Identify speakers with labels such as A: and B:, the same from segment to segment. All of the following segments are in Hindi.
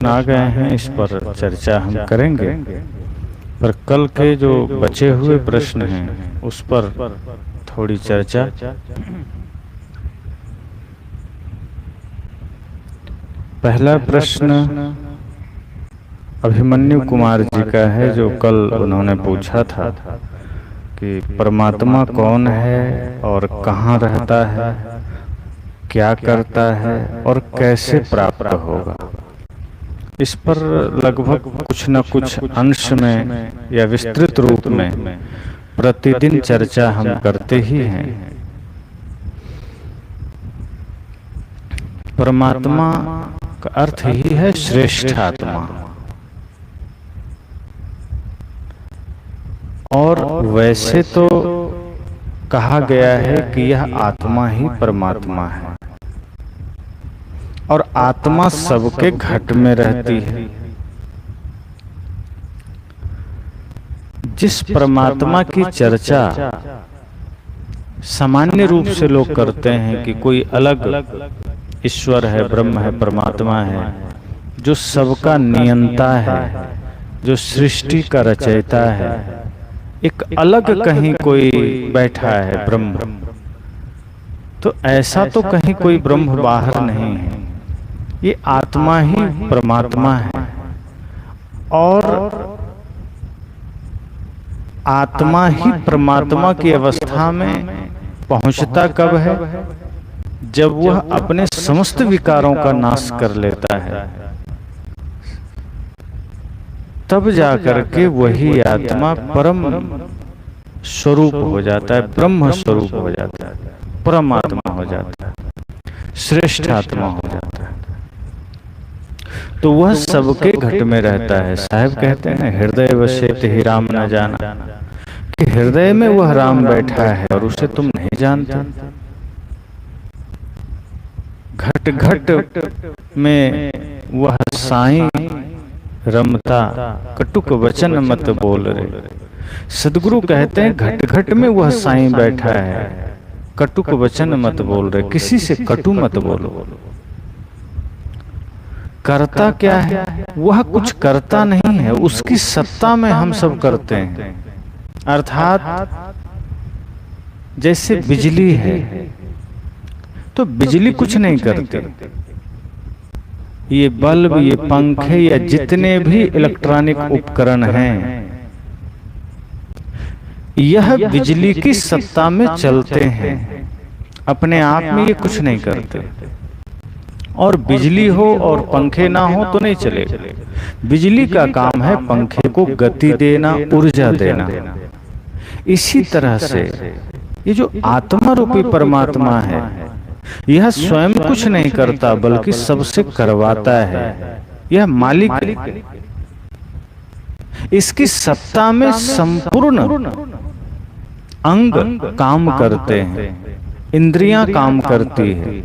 A: प्रश्न आ गए हैं, इस पर चर्चा हम करेंगे। पर कल के जो बचे हुए प्रश्न हैं उस पर थोड़ी चर्चा। पहला प्रश्न अभिमन्यु कुमार जी का है, जो कल उन्होंने पूछा था कि परमात्मा कौन है और कहाँ रहता है, क्या करता है और कैसे प्राप्त होगा। इस पर लगभग कुछ न कुछ अंश में या विस्तृत रूप में प्रतिदिन चर्चा हम करते ही हैं। परमात्मा का अर्थ ही है श्रेष्ठ आत्मा, और वैसे तो कहा गया है कि यह आत्मा ही परमात्मा है, और आत्मा सबके घट में रहती है। जिस परमात्मा की चर्चा सामान्य रूप से लोग करते हैं कि कोई अलग ईश्वर है, ब्रह्म है, परमात्मा है, जो सबका नियंता है, जो सृष्टि का रचयिता है, एक अलग कहीं कोई बैठा है ब्रह्म, तो ऐसा तो कहीं कोई ब्रह्म बाहर नहीं है। ये आत्मा ही परमात्मा है, और आत्मा ही परमात्मा की अवस्था में पहुंचता कब है, जब वह अपने समस्त विकारों का नाश कर लेता है, तब जाकर के वही आत्मा परम स्वरूप हो जाता है, ब्रह्म स्वरूप हो जाता है, परमात्मा हो जाता है, श्रेष्ठ आत्मा हो जाता है। तो वह सबके घट में रहता है। साहब कहते हैं हृदय वसेत ही राम न जाना, कि हृदय में वह राम बैठा है और उसे तुम नहीं जानते। घट घट में वह साईं रमता, कटुक वचन मत बोल रे। सदगुरु कहते हैं घट घट में वह साईं बैठा है, कटुक वचन मत बोल रहे, किसी से कटु मत बोलो। करता क्या है, वह कुछ करता नहीं है, उसकी सत्ता में हम सब करते हैं। अर्थात जैसे बिजली है, तो बिजली कुछ नहीं करती। ये बल्ब, ये पंखे या जितने भी इलेक्ट्रॉनिक उपकरण हैं, यह बिजली की सत्ता में चलते हैं, अपने आप में ये कुछ नहीं करते। और बिजली हो और पंखे ना हो तो नहीं चलेगा। बिजली का काम है पंखे को गति देना, ऊर्जा देना। इसी तरह से ये जो आत्मा रूपी परमात्मा है, यह स्वयं कुछ नहीं करता बल्कि सबसे करवाता है। यह मालिक है। इसकी सत्ता में संपूर्ण अंग काम करते हैं, इंद्रियां काम करती है।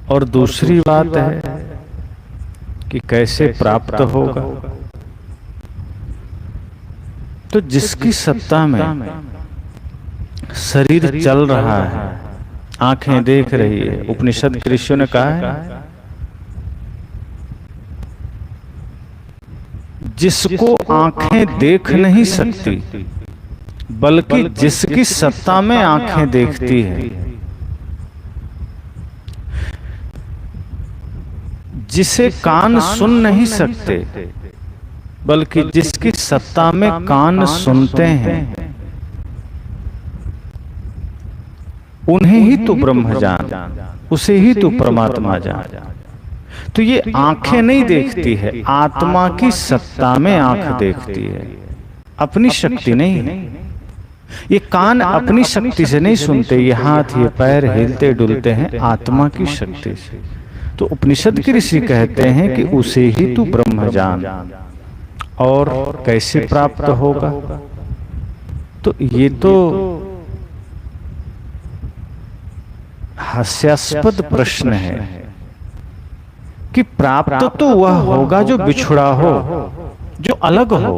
A: और दूसरी बात है कि कैसे प्राप्त होगा। तो जिसकी सत्ता में शरीर चल रहा है, आंखें देख रही है, उपनिषद के ऋषियों ने कहा है जिसको आंखें देख नहीं सकती बल्कि जिसकी सत्ता में आंखें देखती है, जिसे कान सुन नहीं सकते बल्कि जिसकी सत्ता में कान सुनते हैं, उन्हें ही तू ब्रह्म जान, उसे ही तू परमात्मा जान। तो ये आंखें नहीं देखती है, आत्मा की सत्ता में आंख देखती है, अपनी शक्ति नहीं है। ये कान अपनी शक्ति से नहीं सुनते, ये हाथ ये पैर हिलते डुलते हैं आत्मा की शक्ति से। तो उपनिषद के ऋषि कहते हैं कि उसे ही तू ब्रह्म जान। और कैसे प्राप्त होगा, तो ये तो हास्यास्पद प्रश्न है कि प्राप्त तो वह होगा जो बिछुड़ा हो, जो अलग हो,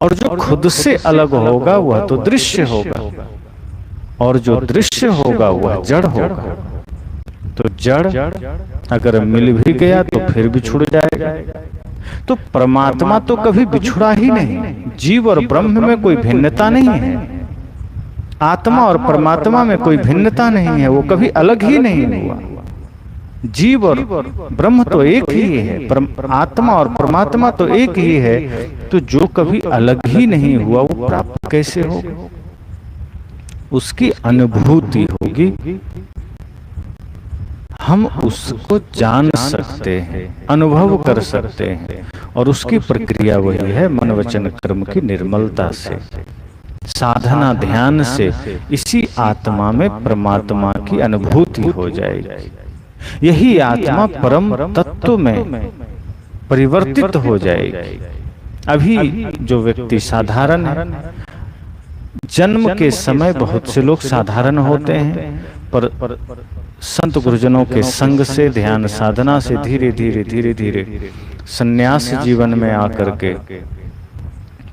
A: और जो खुद से अलग होगा वह तो दृश्य होगा, और जो दृश्य होगा वह जड़ होगा। तो जड़ अगर मिल भी गया तो फिर बिछुड़ जाएगा। तो परमात्मा तो कभी बिछुड़ा ही नहीं। जीव और ब्रह्म में कोई भिन्नता नहीं है। आत्मा और परमात्मा में कोई भिन्नता नहीं है, वो कभी अलग ही नहीं हुआ। जीव और ब्रह्म तो एक ही है, आत्मा और परमात्मा तो एक ही है। तो जो कभी अलग ही नहीं हुआ वो प्राप्त कैसे होगा? उसकी अनुभूति होगी, हम उसको जान सकते हैं, अनुभव कर सकते हैं। और उसकी प्रक्रिया वही है मन वचन कर्म की निर्मलता से, साधना ध्यान से इसी आत्मा में परमात्मा की अनुभूति हो जाएगी। यही आत्मा परम तत्व में परिवर्तित हो जाएगी। अभी जो व्यक्ति साधारण है, जन्म के समय बहुत से लोग साधारण होते हैं, पर संत गुरुजनों के संग से, ध्यान साधना से धीरे धीरे संन्यास जीवन में आकर के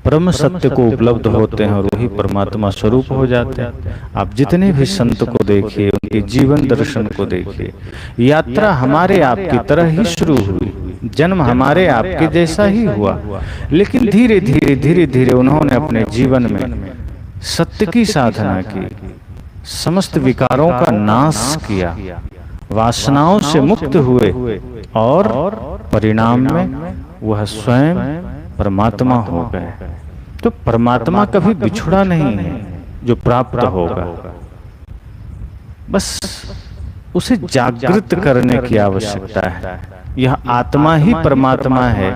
A: परम सत्य को उपलब्ध होते हैं और वही परमात्मा स्वरूप हो जाते हैं। आप जितने भी संत को देखिए, उनके जीवन दर्शन को देखिए, यात्रा हमारे आपकी तरह ही शुरू हुई, जन्म हमारे आपके जैसा ही हुआ, लेकिन धीरे धीरे उन्होंने अपने जीवन में सत्य की साधना की, समस्त विकारों का नाश किया, वासनाओं से मुक्त हुए और परिणाम में वह स्वयं परमात्मा हो गए। तो परमात्मा कभी बिछुड़ा नहीं है जो प्राप्त होगा, बस उसे जागृत करने की आवश्यकता है। यह आत्मा ही परमात्मा है,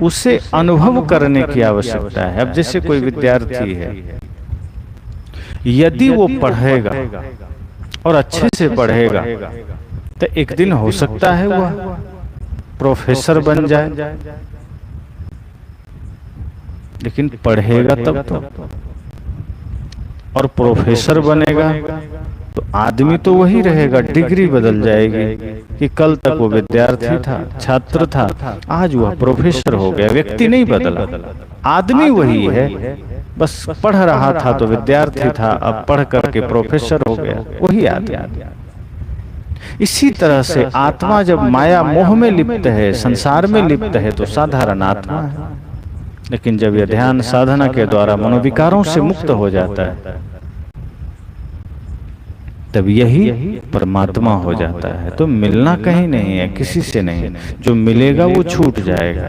A: उसे अनुभव करने की आवश्यकता है। अब जैसे कोई विद्यार्थी है, यदि वो पढ़ेगा और अच्छे से पढ़ेगा तो एक दिन हो सकता है वह प्रोफेसर बन जाए, लेकिन पढ़ेगा तब तो, और प्रोफेसर बनेगा तो आदमी तो वही रहेगा, डिग्री बदल जाएगी कि कल तक वो विद्यार्थी था, छात्र था, आज वह प्रोफेसर हो गया। व्यक्ति नहीं बदला, आदमी वही है, बस पढ़ रहा था तो विद्यार्थी था, अब पढ़ करके प्रोफेसर हो गया, वही आदमी। इसी तरह से आत्मा जब माया मोह में लिप्त है, संसार में लिप्त है, तो साधारण आत्मा है। लेकिन जब यह ध्यान साधना के द्वारा मनोविकारों से मुक्त हो जाता है, तब यही परमात्मा हो जाता है। तो मिलना कहीं नहीं है, किसी से नहीं, जो मिलेगा वो छूट जाएगा।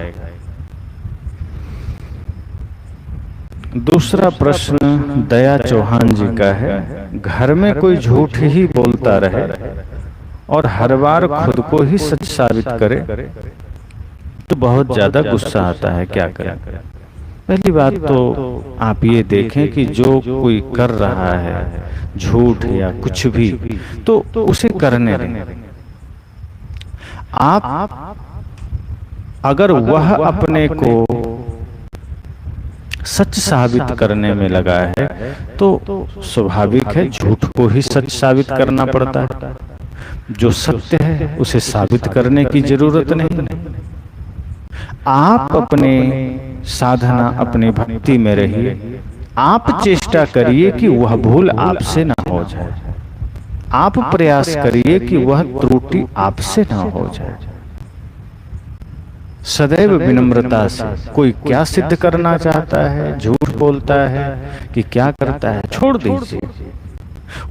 A: दूसरा प्रश्न दया चौहान जी का है, घर में कोई झूठ ही बोलता रहे और हर बार खुद को ही सच साबित करे तो बहुत ज्यादा गुस्सा आता है, क्या करें? पहली बात तो आप ये देखें कि जो कोई कर रहा है झूठ या कुछ भी, तो उसे करने दें। आप अगर वह अपने को सच साबित करने में लगा है तो स्वाभाविक है झूठ को ही सच साबित करना पड़ता है। जो सत्य है उसे साबित करने की जरूरत नहीं। आप अपने साधना, अपनी भक्ति में रहिए, आप चेष्टा करिए कि वह भूल आपसे ना हो जाए, आप प्रयास करिए कि वह त्रुटि आपसे ना हो जाए। सदैव विनम्रता से, कोई क्या सिद्ध करना चाहता है, झूठ बोलता है कि क्या करता है, छोड़ दीजिए।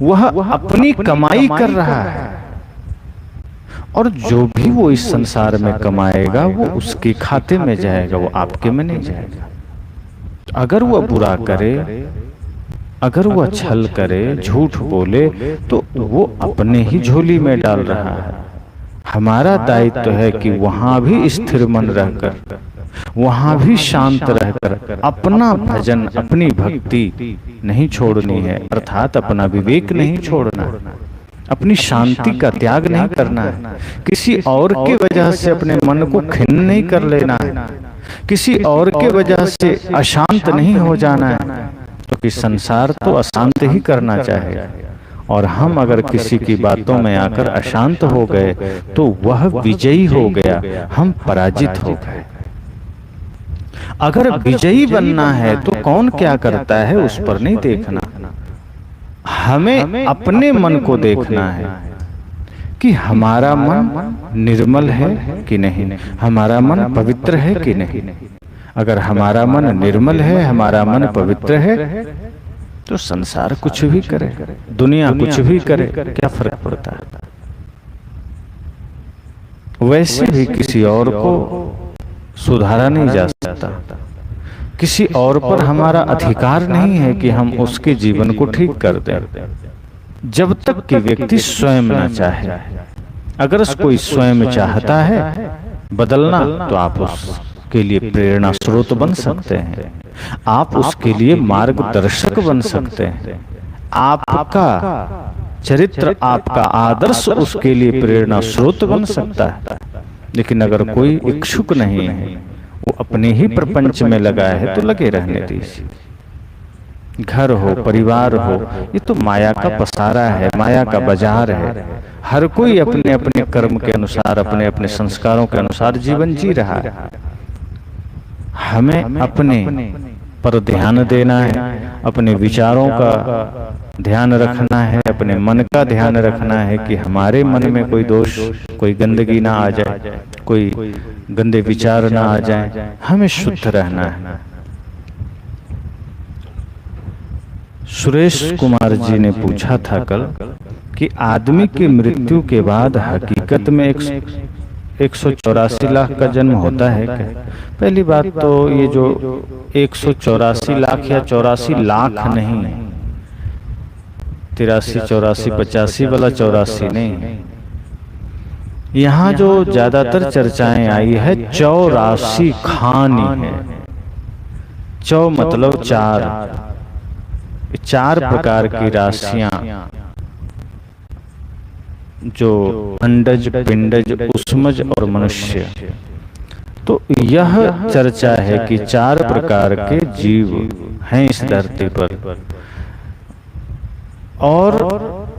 A: वह अपनी कमाई कर रहा है और जो भी वो इस संसार में कमाएगा वो उसके खाते में जाएगा, वो आपके में नहीं जाएगा। अगर वह बुरा करे, अगर वह छल करे, झूठ बोले, तो वो अपने ही झोली में डाल रहा है। हमारा दायित्व है कि वहां भी स्थिर मन रहकर, वहां भी शांत रहकर अपना भजन, अपनी भक्ति नहीं छोड़नी है, अर्थात अपना विवेक नहीं छोड़ना, अपनी शांति का त्याग नहीं करना है। किसी और के वजह से अपने मन को खिन्न नहीं कर लेना है, किसी और के वजह से अशांत नहीं हो जाना है, क्योंकि संसार तो अशांत ही करना चाहे। और हम अगर किसी की बातों में आकर अशांत हो गए तो वह विजयी हो गया, हम पराजित हो गए। अगर विजयी बनना है तो कौन क्या करता है उस पर नहीं देखना, हमें अपने मन को देखना है कि हमारा मन निर्मल है कि नहीं, हमारा मन पवित्र है कि नहीं। अगर हमारा मन निर्मल है, हमारा मन पवित्र है, तो संसार कुछ भी करे, दुनिया कुछ भी करे, क्या फर्क पड़ता है। वैसे भी किसी और को सुधारा नहीं जा सकता, किसी और पर हमारा अधिकार नहीं है कि हम उसके जीवन को ठीक कर दें, जब तक कि व्यक्ति स्वयं न चाहे। अगर कोई स्वयं चाहता है बदलना, तो आप उसके लिए प्रेरणा स्रोत बन सकते हैं, आप उसके लिए मार्गदर्शक बन सकते हैं। आपका चरित्र, आपका आदर्श उसके लिए प्रेरणा स्रोत बन सकता है। लेकिन अगर कोई इच्छुक नहीं है, वो अपने ही प्रपंच में लगा है, तो लगे रहने दीजिए। घर हो, परिवार हो, ये तो माया का पसारा है, माया का बाजार है। हर कोई अपने अपने कर्म के अनुसार, अपने अपने संस्कारों के अनुसार जीवन जी रहा है। हमें अपने पर ध्यान देना है, अपने विचारों का ध्यान रखना है, अपने मन का ध्यान रखना है कि हमारे मन में कोई दोष, कोई गंदगी ना आ जाए, कोई गंदे विचार ना आ जाए। हमें शुद्ध रहना है। सुरेश कुमार जी ने पूछा था कल कि आदमी की मृत्यु के बाद हकीकत में 184 लाख का जन्म होता है क्या? पहली बात तो ये जो 184 लाख या 84 लाख नहीं, 83, 84, 85 वाला 84 नहीं। यहाँ जो ज्यादातर चर्चाएं आई है 84 खानी है। चौ मतलब चार प्रकार की राशियां, जो अंडज, पिंडज, उष्मज और मनुष्य। तो यह चर्चा है कि 4 प्रकार के जीव हैं इस धरती पर, और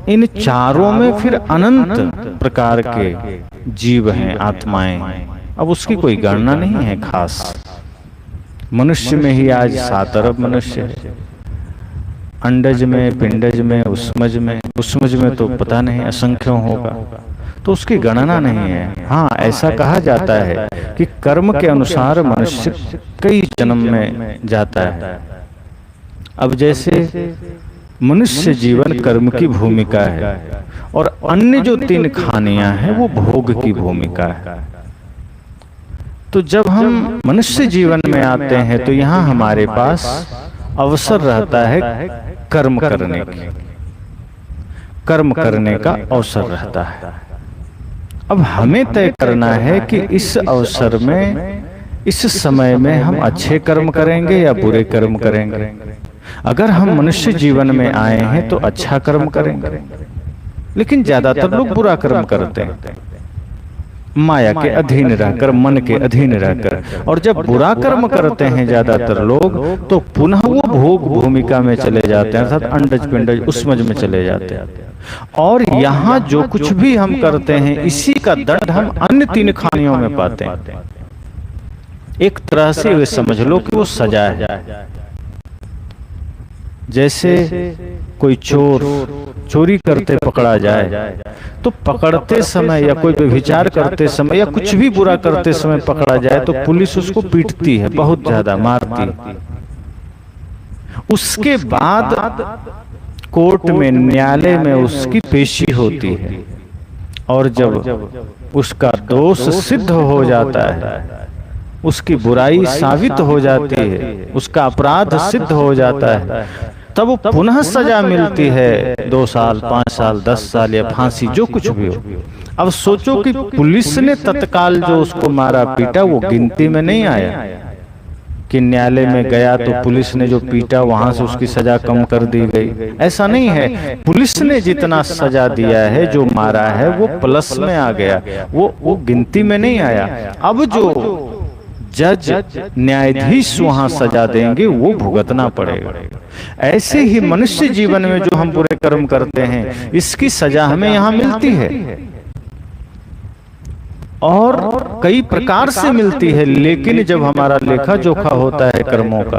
A: इन चारों में फिर अनंत प्रकार के जीव हैं, आत्माएं। अब उसकी कोई गणना नहीं है खास। मनुष्य में ही आज 7 अरब मनुष्य है, अंडज में, पिंडज में, उष्मज में तो पता नहीं असंख्य होगा, तो उसकी गणना नहीं है। हाँ, ऐसा कहा जाता है कि कर्म के अनुसार मनुष्य कई जन्म में जाता है। अब जैसे मनुष्य जीवन कर्म की भूमिका है, और अन्य जो 3 खानियां हैं वो भोग की भूमिका है। तो जब हम मनुष्य जीवन में आते हैं तो यहाँ हमारे पास अवसर रहता है कर्म करने की, कर्म करने का अवसर रहता है। अब हमें तय करना है कि इस अवसर में, इस समय में हम अच्छे कर्म करेंगे या बुरे कर्म करेंगे। अगर हम मनुष्य जीवन में आए हैं तो अच्छा कर्म करेंगे, लेकिन ज्यादातर लोग बुरा कर्म करते हैं, माया के अधीन रहकर, मन के अधीन रहकर। और जब बुरा कर्म करते हैं ज्यादातर लोग, तो पुनः वो भोग भूमिका में चले जाते हैं, अर्थात अंडज, पिंडज, उष्मज में चले जाते हैं। और यहाँ जो कुछ भी हम करते हैं, इसी का दंड हम अन्य 3 खानियों में पाते हैं। एक तरह से वे समझ लो कि वो सजा है। जैसे कोई चोर चोरी करते पकड़ा जाए, तो पकड़ते समय या कोई विचार करते समय या कुछ भी बुरा करते समय पकड़ा जाए, तो पुलिस उसको पीटती है, बहुत ज्यादा मारती है। उसके बाद कोर्ट में, न्यायालय में उसकी पेशी होती है, और जब उसका दोष सिद्ध हो जाता है, उसकी बुराई साबित हो जाती है, उसका अपराध सिद्ध हो जाता है, तब वो पुनः सजा मिलती है। 2 साल, 5 साल, 10 साल या फांसी, जो कुछ भी हो। अब सोचो कि पुलिस ने तत्काल जो उसको मारा पीटा, वो गिनती में नहीं आया कि न्यायालय में गया तो पुलिस ने जो पीटा वहां से उसकी सजा कम कर दी गई। ऐसा नहीं है। पुलिस ने जितना सजा दिया है, जो मारा है, वो प्लस में आ गया, वो गिनती में नहीं आया। अब जो जज, न्यायाधीश वहां सजा देंगे, वो भुगतना पड़ेगा। ऐसे ही मनुष्य जीवन में जो हम बुरे कर्म करते हैं, इसकी सजा हमें यहाँ मिलती है, और कई प्रकार से मिलती है। लेकिन जब हमारा लेखा जोखा होता है कर्मों का,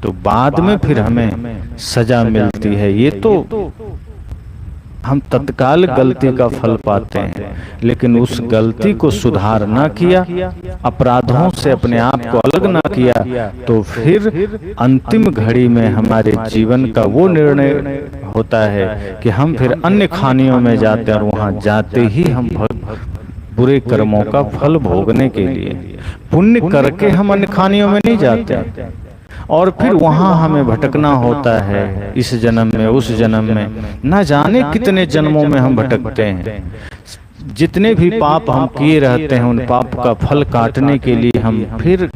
A: तो बाद में फिर हमें सजा मिलती है। ये तो हम तत्काल गलती का फल पाते हैं, लेकिन उस गलती को सुधार ना किया, अपराधों से अपने आप को अलग ना किया, तो फिर अंतिम घड़ी में हमारे जीवन का वो निर्णय होता है कि हम फिर अन्य खानियों में जाते हैं, और वहां जाते ही हम बुरे कर्मों का फल भोगने के लिए, पुण्य करके हम अन्य खानियों में नहीं जाते, और फिर वहां हमें भटकना होता है, इस जन्म में उस जन्म में, न जाने कितने जन्मों में हम भटकते हैं। जितने भी पाप हम किए रहते हैं, उन पाप का फल काटने के लिए हम फिर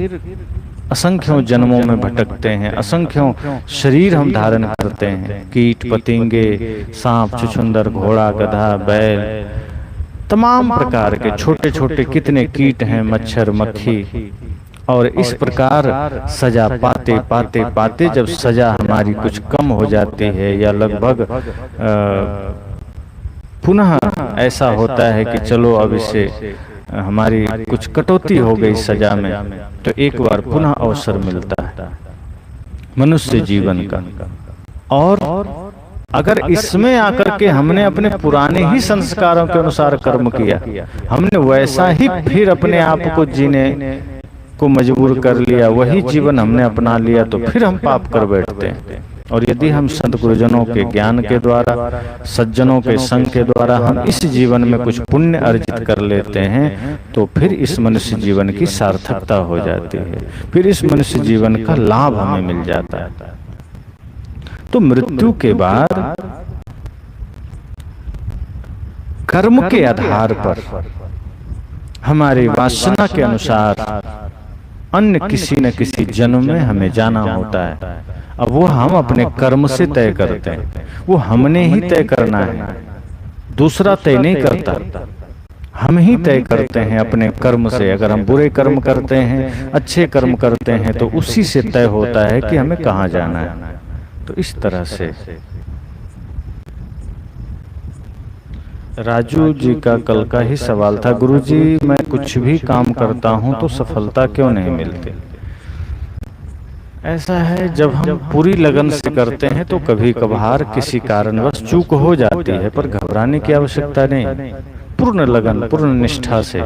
A: असंख्यों जन्मों में भटकते हैं, असंख्यों शरीर हम धारण करते हैं, कीट पतंगे, सांप छुछुंदर, घोड़ा गधा बैल, तमाम प्रकार के छोटे छोटे कितने कीट हैं, मच्छर मक्खी। और इस प्रकार सजा पाते पाते पाते जब सजा हमारी कुछ कम हो जाती है, या लगभग पुनः ऐसा होता है कि चलो अब इसे हमारी कुछ कटौती हो गई सजा में, तो एक बार पुनः अवसर मिलता है मनुष्य जीवन का। और अगर इसमें आकर के हमने अपने पुराने ही संस्कारों के अनुसार कर्म किया, हमने वैसा ही फिर अपने आप को जीने को मजबूर कर लिया, वही जीवन हमने अपना लिया, तो फिर हम पाप कर बैठते हैं। और यदि हम संत गुरुजनों के ज्ञान के द्वारा, सज्जनों के संग के द्वारा हम इस जीवन में कुछ पुण्य अर्जित कर लेते हैं, तो फिर इस मनुष्य जीवन की सार्थकता हो जाती है, फिर इस मनुष्य जीवन का लाभ हमें मिल जाता है। तो मृत्यु के बाद कर्म के आधार पर हमारी वासना के अनुसार अन्य किसी न किसी जन्म में हमें जाना होता है। अब वो हम अपने कर्म से तय करते हैं, वो हमने ही तय करना है, दूसरा तय नहीं करता, हम ही तय करते हैं अपने कर्म से। अगर हम बुरे कर्म करते हैं, अच्छे कर्म करते हैं, तो उसी से तय होता है कि हमें कहाँ जाना है। तो इस तरह से राजू जी का कल का ही सवाल था, गुरुजी मैं कुछ भी काम करता हूं तो सफलता क्यों नहीं मिलती? ऐसा है, जब हम पूरी लगन से करते हैं तो कभी कभार किसी कारणवश चूक हो जाती है, पर घबराने की आवश्यकता नहीं। पूर्ण लगन पूर्ण निष्ठा से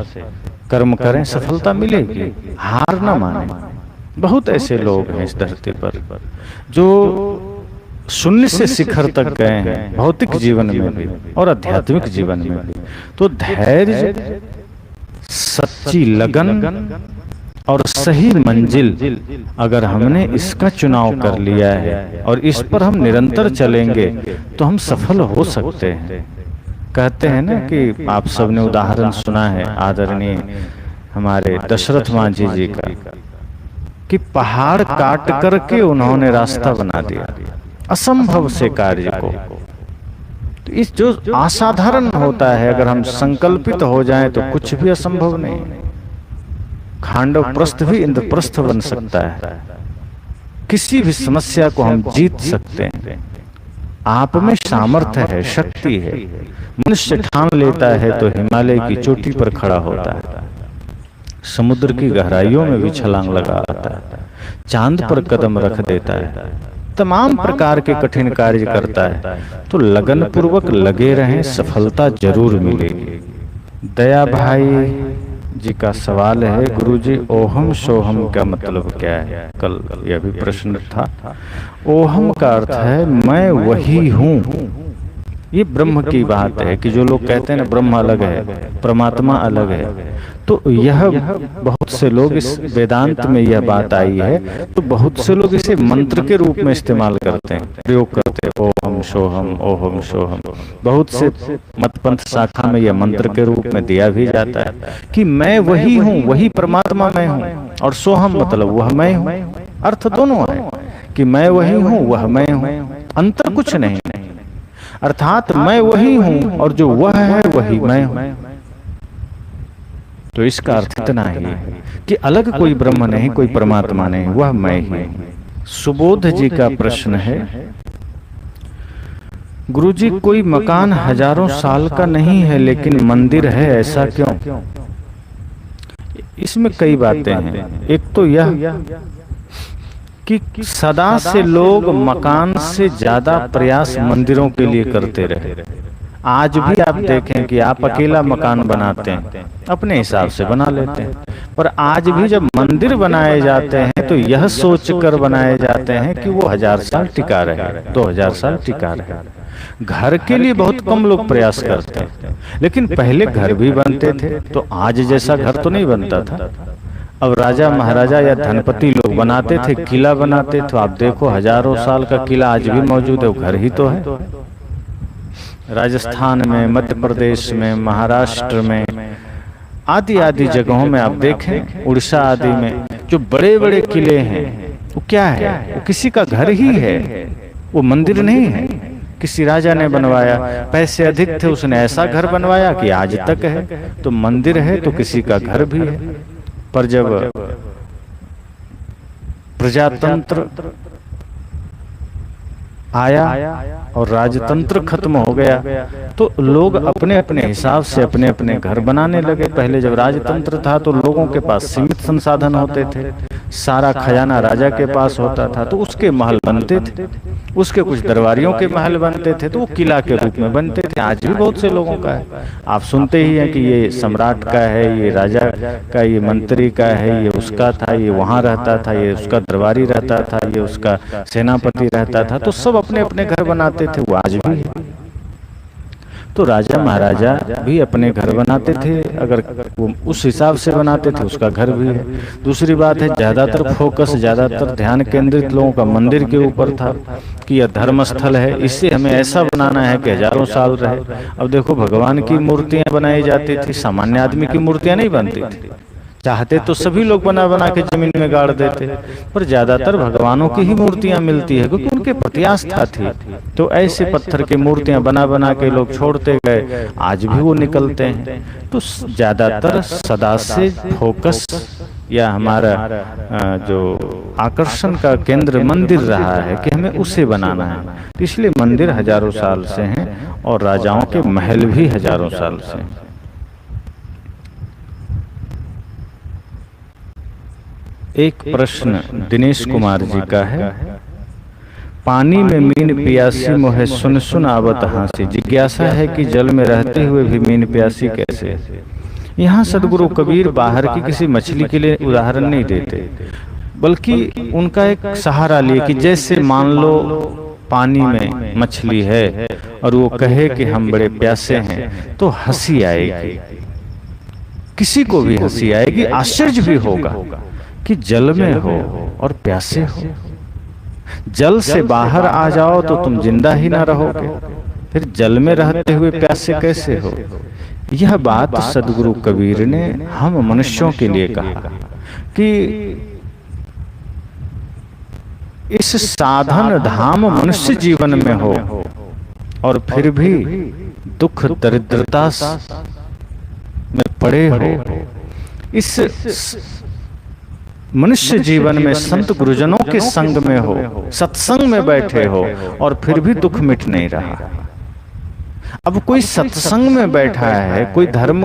A: कर्म करें, सफलता मिलेगी, हार ना माने। बहुत ऐसे लोग हैं इस धरती पर जो शून्य से शिखर तक गए हैं, भौतिक जीवन में भी और आध्यात्मिक जीवन में भी। तो धैर्य, सच्ची लगन और सही मंजिल, अगर हमने इसका चुनाव कर लिया है और इस पर हम निरंतर चलेंगे, तो हम सफल हो सकते हैं। कहते हैं ना कि आप सबने उदाहरण सुना है आदरणीय हमारे दशरथ मांझी जी का, कि पहाड़ काट करके उन्होंने रास्ता बना दिया असंभव से कार्य को। तो इस जो असाधारण होता है, अगर हम संकल्पित हो जाएं तो कुछ भी असंभव नहीं। खांडव प्रस्थ भी इंद्रप्रस्थ बन सकता है, किसी भी समस्या को हम जीत सकते हैं। आप में सामर्थ्य है, शक्ति है। मनुष्य ठान लेता है तो हिमालय की चोटी पर खड़ा होता है, समुद्र की गहराइयों में भी छलांग लगाता है, चांद पर कदम रख देता है, तमाम प्रकार के कठिन कार्य करता है। तो लगन पूर्वक लगे रहें, सफलता जरूर मिलेगी। दया भाई जी का सवाल है, गुरुजी ओहम सोहम का मतलब क्या है? कल यह भी प्रश्न था। ओहम का अर्थ है मैं वही हूँ। ये ब्रह्म की बात है कि जो लोग कहते हैं ना ब्रह्म अलग है, परमात्मा अलग है, तो यह बहुत से लोग इस वेदांत में यह बात आई है, तो बहुत से लोग इसे मंत्र के रूप में इस्तेमाल करते हैं, प्रयोग करते हैं, ओहम सोहम ओहम सोहम। बहुत से मतपंथ शाखा में यह मंत्र के रूप में दिया भी जाता है कि मैं वही हूँ, वही परमात्मा मैं हूँ, और सोहम मतलब वह मैं हूँ। अर्थ दोनों है कि मैं वही हूँ, वह मैं हूँ, अंतर कुछ नहीं। अर्थात मैं वही हूं और जो वह है वही मैं हूं। तो इसका अर्थ इतना ही कि अलग कोई ब्रह्म नहीं, कोई परमात्मा नहीं, वह मैं ही हूं। सुबोध जी का प्रश्न है, गुरुजी कोई मकान हजारों साल का नहीं है लेकिन मंदिर है, ऐसा क्यों? इसमें कई बातें हैं। एक तो यह कि सदा से लोग मकान से ज्यादा प्रयास मंदिरों के लिए करते रहे। आज भी आप देखें कि आप अकेला मकान बनाते हैं, अपने हिसाब से बना लेते हैं, पर आज भी जब मंदिर बनाए जाते हैं तो यह सोचकर बनाए जाते हैं कि वो 1000 साल टिका रहे, 2000 साल टिका रहे। घर के लिए बहुत कम लोग प्रयास करते हैं, लेकिन पहले घर भी बनते थे, तो आज जैसा घर तो नहीं बनता था। अब राजा महाराजा या धनपति लोग बनाते थे, किला बनाते, तो आप देखो हजारों साल का किला आज भी मौजूद है, वो घर ही तो है। राजस्थान में, मध्य प्रदेश में, महाराष्ट्र में, आदि आदि जगहों में आप देखें, उड़ीसा आदि में जो बड़े बड़े किले हैं, वो क्या है? वो किसी का घर ही है, वो मंदिर नहीं है। किसी राजा ने बनवाया, पैसे अधिक थे, उसने ऐसा घर बनवाया कि आज तक है। तो मंदिर है तो किसी का घर भी है। पर जब प्रजातंत्र आया और राजतंत्र खत्म हो गया, तो लोग अपने अपने हिसाब से अपने अपने घर बनाने लगे। पहले जब राजतंत्र था तो लोगों के पास सीमित संसाधन होते थे, सारा खजाना राजा के पास होता था, तो उसके महल बनते थे, उसके कुछ दरबारियों के महल बनते थे, तो वो किला के रूप में बनते थे। आज भी बहुत से लोगों का है, आप सुनते ही हैं कि ये सम्राट का है, ये राजा का, ये मंत्री का है, ये उसका था, ये वहाँ रहता था, ये उसका दरबारी रहता था, ये उसका सेनापति रहता था। तो सब अपने अपने घर बनाते थे, वो आज भी है। तो राजा महाराजा भी अपने घर बनाते थे, अगर वो उस हिसाब से बनाते थे, उसका घर भी है। दूसरी बात है, ज्यादातर फोकस, ज्यादातर ध्यान केंद्रित लोगों का मंदिर के ऊपर था कि यह धर्म स्थल है, इससे हमें ऐसा बनाना है कि हजारों साल रहे। अब देखो, भगवान की मूर्तियां बनाई जाती थी, सामान्य आदमी की मूर्तियां नहीं बनती थी। चाहते तो सभी लोग बना बना के जमीन में गाड़ देते, पर ज्यादातर भगवानों की ही मूर्तियां मिलती है, क्योंकि उनके प्रति आस्था थी। तो ऐसे पत्थर की मूर्तियां बना बना के लोग छोड़ते गए, आज भी वो निकलते हैं। तो ज्यादातर सदा से फोकस या हमारा जो आकर्षण का केंद्र मंदिर रहा है कि हमें उसे बनाना है। इसलिए मंदिर हजारों साल से हैं और राजाओं के महल भी हजारों साल से हैं। एक प्रश्न दिनेश कुमार जी का है, पानी में मीन प्यासी मोहे सुन सुन आवत हाँसी। जिज्ञासा है कि जल में रहते हुए भी मीन प्यासी कैसे। यहाँ सदगुरु कबीर बाहर की किसी मछली के लिए उदाहरण नहीं देते, बल्कि उनका एक सहारा लिए कि जैसे मान लो पानी में मछली है और वो कहे कि हम बड़े प्यासे हैं, तो हंसी आएगी, किसी को भी हंसी आएगी, आश्चर्य भी होगा कि जल में हो और प्यासे हो। जल से बाहर आ जाओ तो तुम जिंदा ही ना रहोगे, फिर जल में रहते हुए प्यासे कैसे हो। यह बात सदगुरु कबीर ने हम मनुष्यों के लिए कहा कि इस साधन धाम मनुष्य जीवन में हो और फिर भी दुख दरिद्रता में पड़े हो। इस मनुष्य जीवन में संत गुरुजनों के संग में हो, सत्संग में बैठे हो और फिर भी दुख मिट नहीं रहा। अब कोई सत्संग में बैठा है, कोई धर्म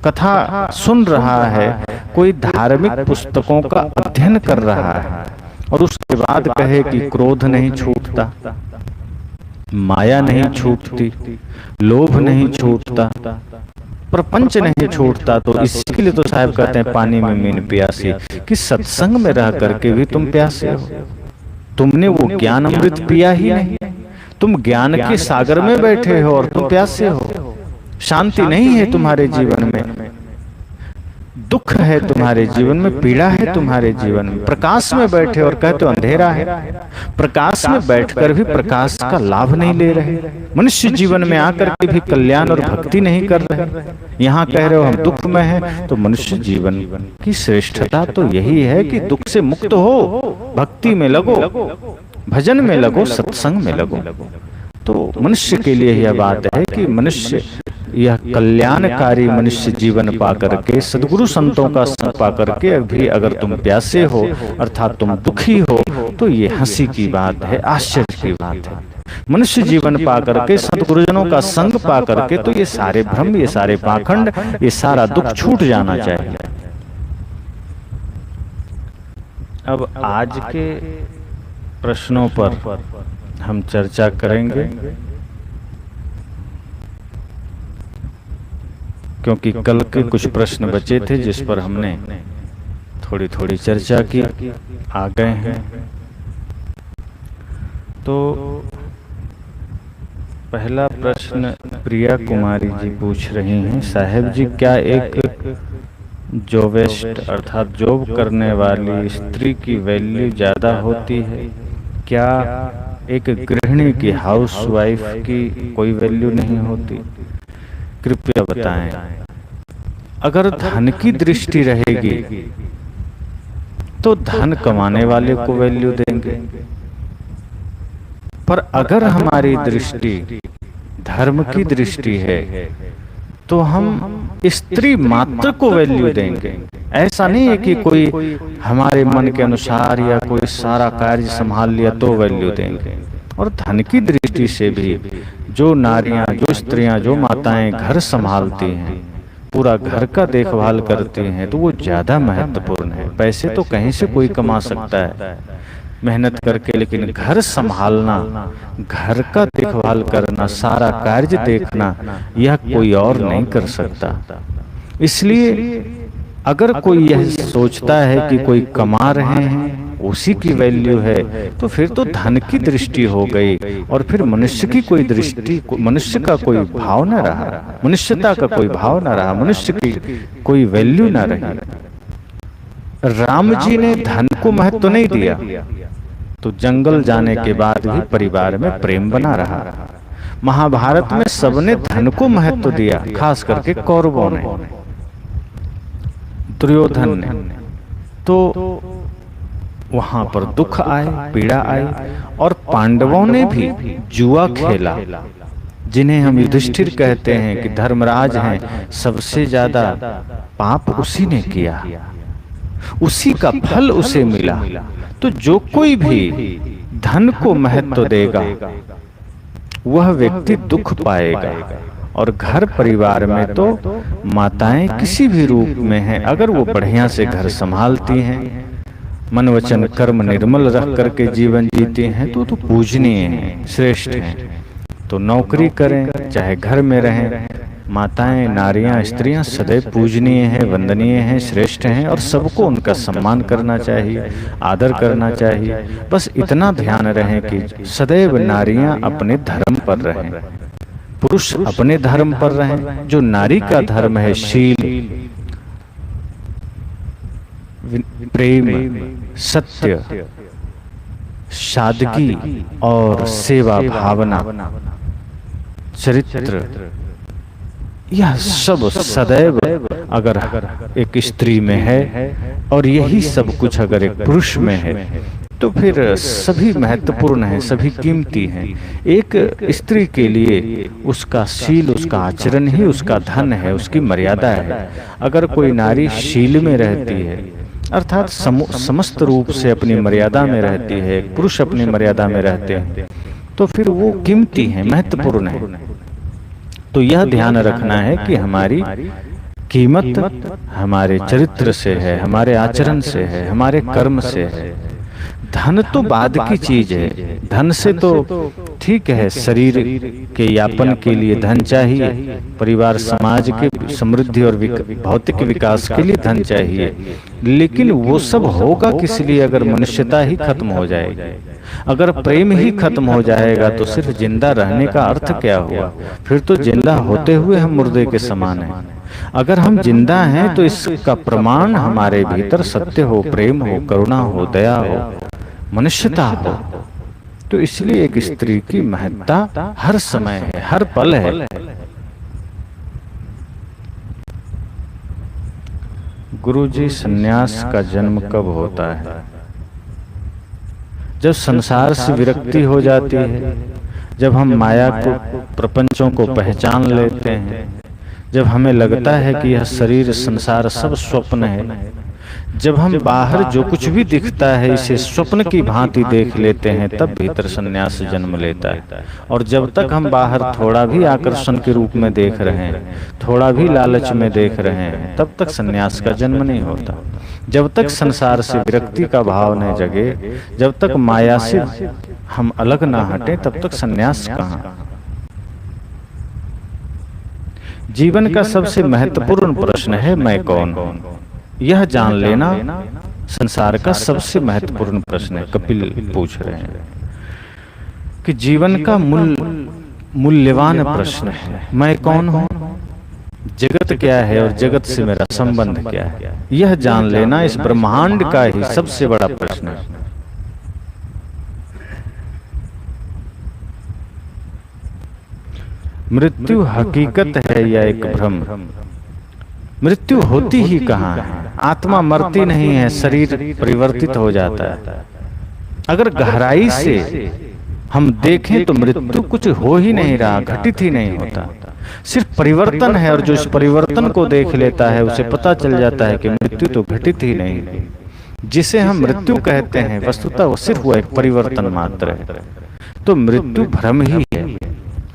A: कथा सुन रहा है, कोई धार्मिक पुस्तकों का अध्ययन कर रहा है और उसके बाद कहे कि क्रोध नहीं छूटता, माया नहीं छूटती, लोभ नहीं छूटता, प्रपंच नहीं छूटता, तो इसके लिए तो साहब कहते हैं पानी में मीन प्यासी, कि सत्संग में रह करके भी तुम प्यासे हो। तुमने वो ज्ञान अमृत पिया ही नहीं, तुम ज्ञान के सागर में बैठे हो और तुम प्यासे हो। शांति नहीं है तुम्हारे जीवन में, दुख है तुम्हारे जीवन में, पीड़ा है तुम्हारे जीवन में। प्रकाश में बैठे और कहते हो अंधेरा है। प्रकाश में बैठकर भी प्रकाश का लाभ नहीं ले रहे, मनुष्य जीवन में आकर के भी कल्याण और भक्ति नहीं कर रहे। यहाँ कह रहे हो हम दुख में हैं, तो मनुष्य जीवन की श्रेष्ठता तो यही है कि दुख से मुक्त हो, भक्ति में लगो, भजन में लगो, सत्संग में लगो। तो मनुष्य के लिए यह बात है कि मनुष्य यह कल्याणकारी मनुष्य जीवन पा करके, सदगुरु संतों का संग पा करके भी अगर तुम प्यासे हो अर्थात तुम दुखी हो, तो ये हंसी की बात है, आश्चर्य की बात है। मनुष्य जीवन पा करके, सदगुरुजनों का संग पा करके, तो ये सारे भ्रम, ये सारे पाखंड, ये सारा दुख छूट जाना चाहिए। अब आज के प्रश्नों पर हम चर्चा करेंगे। क्योंकि कल के कुछ प्रश्न बचे थे जिस पर हमने थोड़ी थोड़ी चर्चा की, आ गए हैं। तो पहला प्रश्न प्रिया कुमारी जी पूछ रही हैं, साहेब जी क्या एक जॉबिस्ट अर्थात जॉब करने वाली स्त्री की वैल्यू ज़्यादा होती है? क्या एक गृहिणी की, हाउसवाइफ की कोई वैल्यू नहीं होती? कृपया बताएं। अगर धन की दृष्टि रहेगी तो धन कमाने वाले को वैल्यू देंगे, पर अगर हमारी दृष्टि धर्म की दृष्टि है तो हम स्त्री मात्र को वैल्यू देंगे। ऐसा नहीं है कि कोई हमारे मन के अनुसार या कोई सारा कार्य संभाल लिया तो वैल्यू देंगे। और धन की दृष्टि से भी जो नारियां, जो स्त्रियां, जो माताएं घर संभालती हैं, पूरा घर का देखभाल करती हैं, तो वो ज्यादा महत्वपूर्ण है। पैसे तो कहीं से कोई कमा सकता है मेहनत करके, लेकिन घर संभालना, घर का देखभाल करना, सारा कार्य देखना, यह कोई और नहीं कर सकता। इसलिए अगर कोई यह सोचता है कि कोई कमा रहे हैं उसी की वैल्यू है, तो फिर तो धन की दृष्टि हो गई, और फिर मनुष्य की कोई दृष्टि, मनुष्य का कोई भाव न रहा, मनुष्यता का कोई भाव न रहा, मनुष्य की कोई वैल्यू न रही। राम जी ने धन को महत्व नहीं दिया, तो जंगल जाने के बाद भी परिवार में प्रेम बना रहा। महाभारत में सबने धन को महत्व दिया, खास करके कौरवों ने, दुर्योधन ने। तो वहां पर दुख आए, पीड़ा आई, और पांडवों ने भी जुआ खेला, जिन्हें हम युधिष्ठिर कहते हैं कि धर्मराज हैं, सबसे ज्यादा पाप उसी ने किया, उसी का फल उसे मिला। तो जो कोई भी धन को महत्व देगा वह व्यक्ति दुख पाएगा। और घर परिवार में तो माताएं किसी भी रूप में हैं, अगर वो बढ़िया से घर संभालती हैं, मन वचन कर्म निर्मल रख करके जीवन जीते हैं, तो पूजनीय हैं, श्रेष्ठ हैं। तो नौकरी करें चाहे घर में रहें, माताएं, नारियां, स्त्रियां सदैव पूजनीय हैं, वंदनीय हैं, श्रेष्ठ हैं, और सबको उनका सम्मान करना चाहिए, आदर करना चाहिए। बस इतना ध्यान रहे कि सदैव नारियां अपने धर्म पर रहें, पुरुष अपने धर्म पर रहें। जो नारी का धर्म है शील, प्रेम, सत्य, सादगी और सेवा भावना, चरित्र, यह सब सदैव अगर एक स्त्री में है, और यही सब कुछ अगर एक पुरुष में है, तो फिर सभी महत्वपूर्ण हैं, सभी कीमती हैं। एक स्त्री के लिए उसका शील, उसका आचरण ही उसका धन है, उसकी मर्यादा है। अगर कोई नारी शील में रहती है, अर्थात समस्त रूप से अपनी मर्यादा में रहती है, पुरुष अपनी मर्यादा में रहते हैं, तो फिर वो कीमती है, महत्वपूर्ण है। तो यह ध्यान रखना है कि हमारी कीमत हमारे चरित्र से है, हमारे आचरण से है, हमारे कर्म से है। धन तो बाद की चीज है। धन से तो ठीक है, शरीर के यापन के लिए धन चाहिए, परिवार समाज के समृद्धि और भौतिक विकास के लिए धन चाहिए, लेकिन वो सब होगा किस लिए अगर मनुष्यता ही खत्म हो जाएगी, अगर प्रेम ही खत्म हो जाएगा, तो सिर्फ जिंदा रहने का अर्थ क्या हुआ? फिर तो जिंदा होते हुए हम मुर्दे के समान हैं। अगर हम जिंदा हैं तो इसका प्रमाण हमारे भीतर सत्य हो, प्रेम हो, करुणा हो, दया हो, मनुष्यता हो। तो इसलिए एक स्त्री की महत्ता हर समय है, हर पल है। गुरुजी, सन्यास का जन्म कब होता है? जब संसार से विरक्ति हो जाती है, जब हम माया को, प्रपंचों को पहचान लेते हैं, जब हमें लगता है कि यह शरीर, संसार सब स्वप्न है, जब हम बाहर जो कुछ भी दिखता है इसे स्वप्न की भांति देख लेते हैं, तब भीतर सन्यास जन्म लेता है। और जब तक हम बाहर थोड़ा भी आकर्षण के रूप में देख रहे हैं, थोड़ा भी लालच में देख रहे हैं, तब तक सन्यास का जन्म नहीं होता। जब तक संसार से विरक्ति का भाव न जगे, जब तक माया से हम अलग ना हटें, तब तक सन्यास कहाँ। जीवन का सबसे महत्वपूर्ण प्रश्न है मैं कौन हूं। यह जान लेना संसार का सबसे महत्वपूर्ण प्रश्न है। कपिल पूछ रहे हैं कि जीवन का मूल्यवान प्रश्न है मैं कौन हूं, जगत क्या है और जगत से मेरा संबंध क्या है। यह जान लेना इस ब्रह्मांड का ही सबसे बड़ा प्रश्न है। मृत्यु हकीकत है या एक भ्रम। मृत्यु होती ही कहाँ है। आत्मा मरती नहीं है, शरीर परिवर्तित हो जाता है। अगर गहराई से हम देखें तो मृत्यु कुछ हो ही नहीं रहा, घटित ही नहीं होता, सिर्फ परिवर्तन है। और जो इस परिवर्तन को देख लेता है उसे पता चल जाता है कि मृत्यु तो घटित ही नहीं। जिसे हम मृत्यु कहते हैं वस्तुतः वो सिर्फ वो एक परिवर्तन मात्र है। तो मृत्यु भ्रम ही है।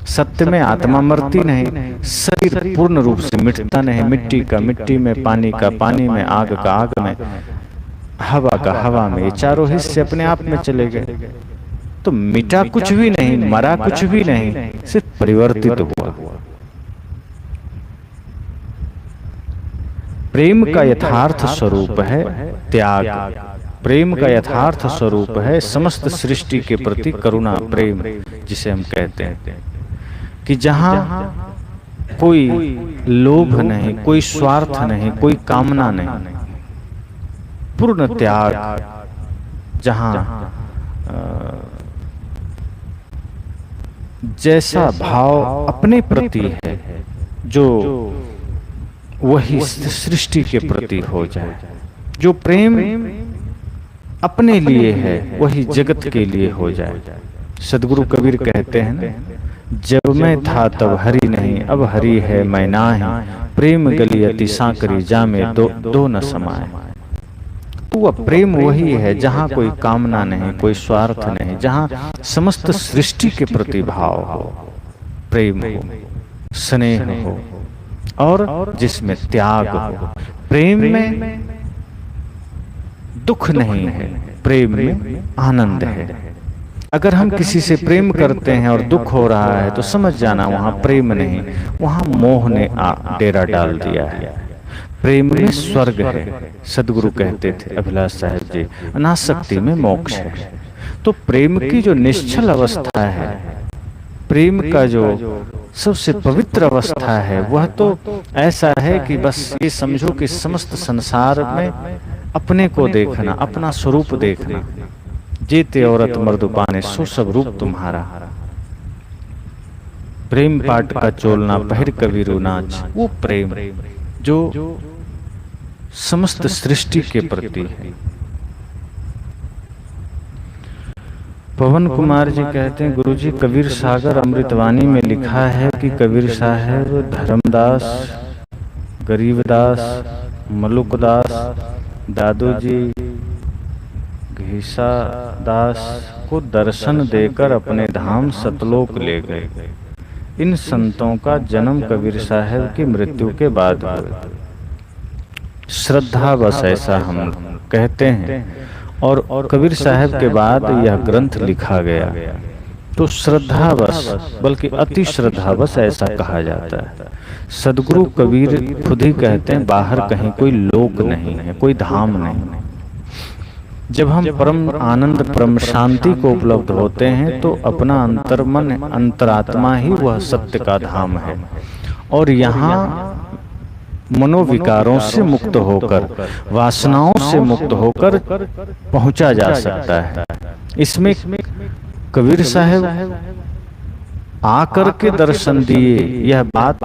A: सत्य में आत्मा मरती नहीं, शरीर पूर्ण रूप से मिटता नहीं। मिट्टी का मिट्टी में, पानी का पानी में, आग का आग में, हवा का हवा में, ये चारों हिस्से अपने आप में चले गए। तो मिटा कुछ भी नहीं, मरा कुछ भी नहीं, सिर्फ परिवर्तित हुआ। प्रेम का यथार्थ स्वरूप है त्याग। प्रेम का यथार्थ स्वरूप है समस्त सृष्टि के प्रति करुणा प्रेम, जिसे हम कहते हैं कि जहां कोई लोभ नहीं, कोई स्वार्थ नहीं, कोई कामना नहीं, पूर्ण त्याग। जहां जैसा भाव अपने प्रति है जो वही सृष्टि के प्रति हो जाए। जो प्रेम अपने लिए है वही जगत के लिए हो जाए। सदगुरु कबीर कहते हैं ना, जब मैं था तब हरि नहीं, अब हरि है मैं नाही, प्रेम गली अति सांकरी जामे दो न समाए। तो वह प्रेम वही है जहां कोई कामना नहीं, कोई स्वार्थ नहीं, जहां समस्त सृष्टि के प्रति भाव हो, प्रेम हो, स्नेह हो और जिसमें त्याग हो। प्रेम में दुख नहीं है, प्रेम में आनंद है। अगर हम किसी से प्रेम करते हैं और दुख हो रहा है तो समझ जाना वहां प्रेम नहीं, वहां मोह ने डेरा डाल दिया है। प्रेम में स्वर्ग है। सदगुरु कहते थे अभिलाष साहब जी, अनासक्ति में मोक्ष है। तो प्रेम की जो निश्चल अवस्था है, प्रेम का जो सबसे पवित्र अवस्था है, वह तो ऐसा है कि बस ये समझो कि समस्त संसार में अपने को देखना, अपना स्वरूप देखना। जेते औरत मर्द पाने सो सब रूप तुम्हारा, प्रेम पाट का चोलना पहिर कबीरू नाच। वो प्रेम जो समस्त सृष्टि के प्रति है। पवन कुमार जी कहते हैं, गुरुजी कबीर सागर अमृतवाणी में लिखा है कि कबीर साहब धर्मदास, गरीबदास, मलुकदास, दादूजी, घीसा दास को दर्शन देकर अपने धाम सतलोक ले गए। इन संतों का जन्म कबीर साहब की मृत्यु के बाद हुआ। श्रद्धा बस ऐसा हम कहते हैं। और कबीर साहब के बाद यह ग्रंथ लिखा गया तो श्रद्धा बस, बल्कि अति श्रद्धा बस ऐसा कहा जाता है। सदगुरु कबीर खुद ही कहते हैं, बाहर कहीं कोई लोक नहीं है, कोई धाम नहीं। जब हम परम आनंद, परम शांति को उपलब्ध होते हैं तो अपना अंतर्मन, अंतरात्मा ही वह सत्य का धाम है। और यहाँ मनोविकारों से मुक्त होकर, वासनाओं से मुक्त होकर पहुंचा जा सकता है। इसमें कबीर साहब आकर के दर्शन दिए, यह बात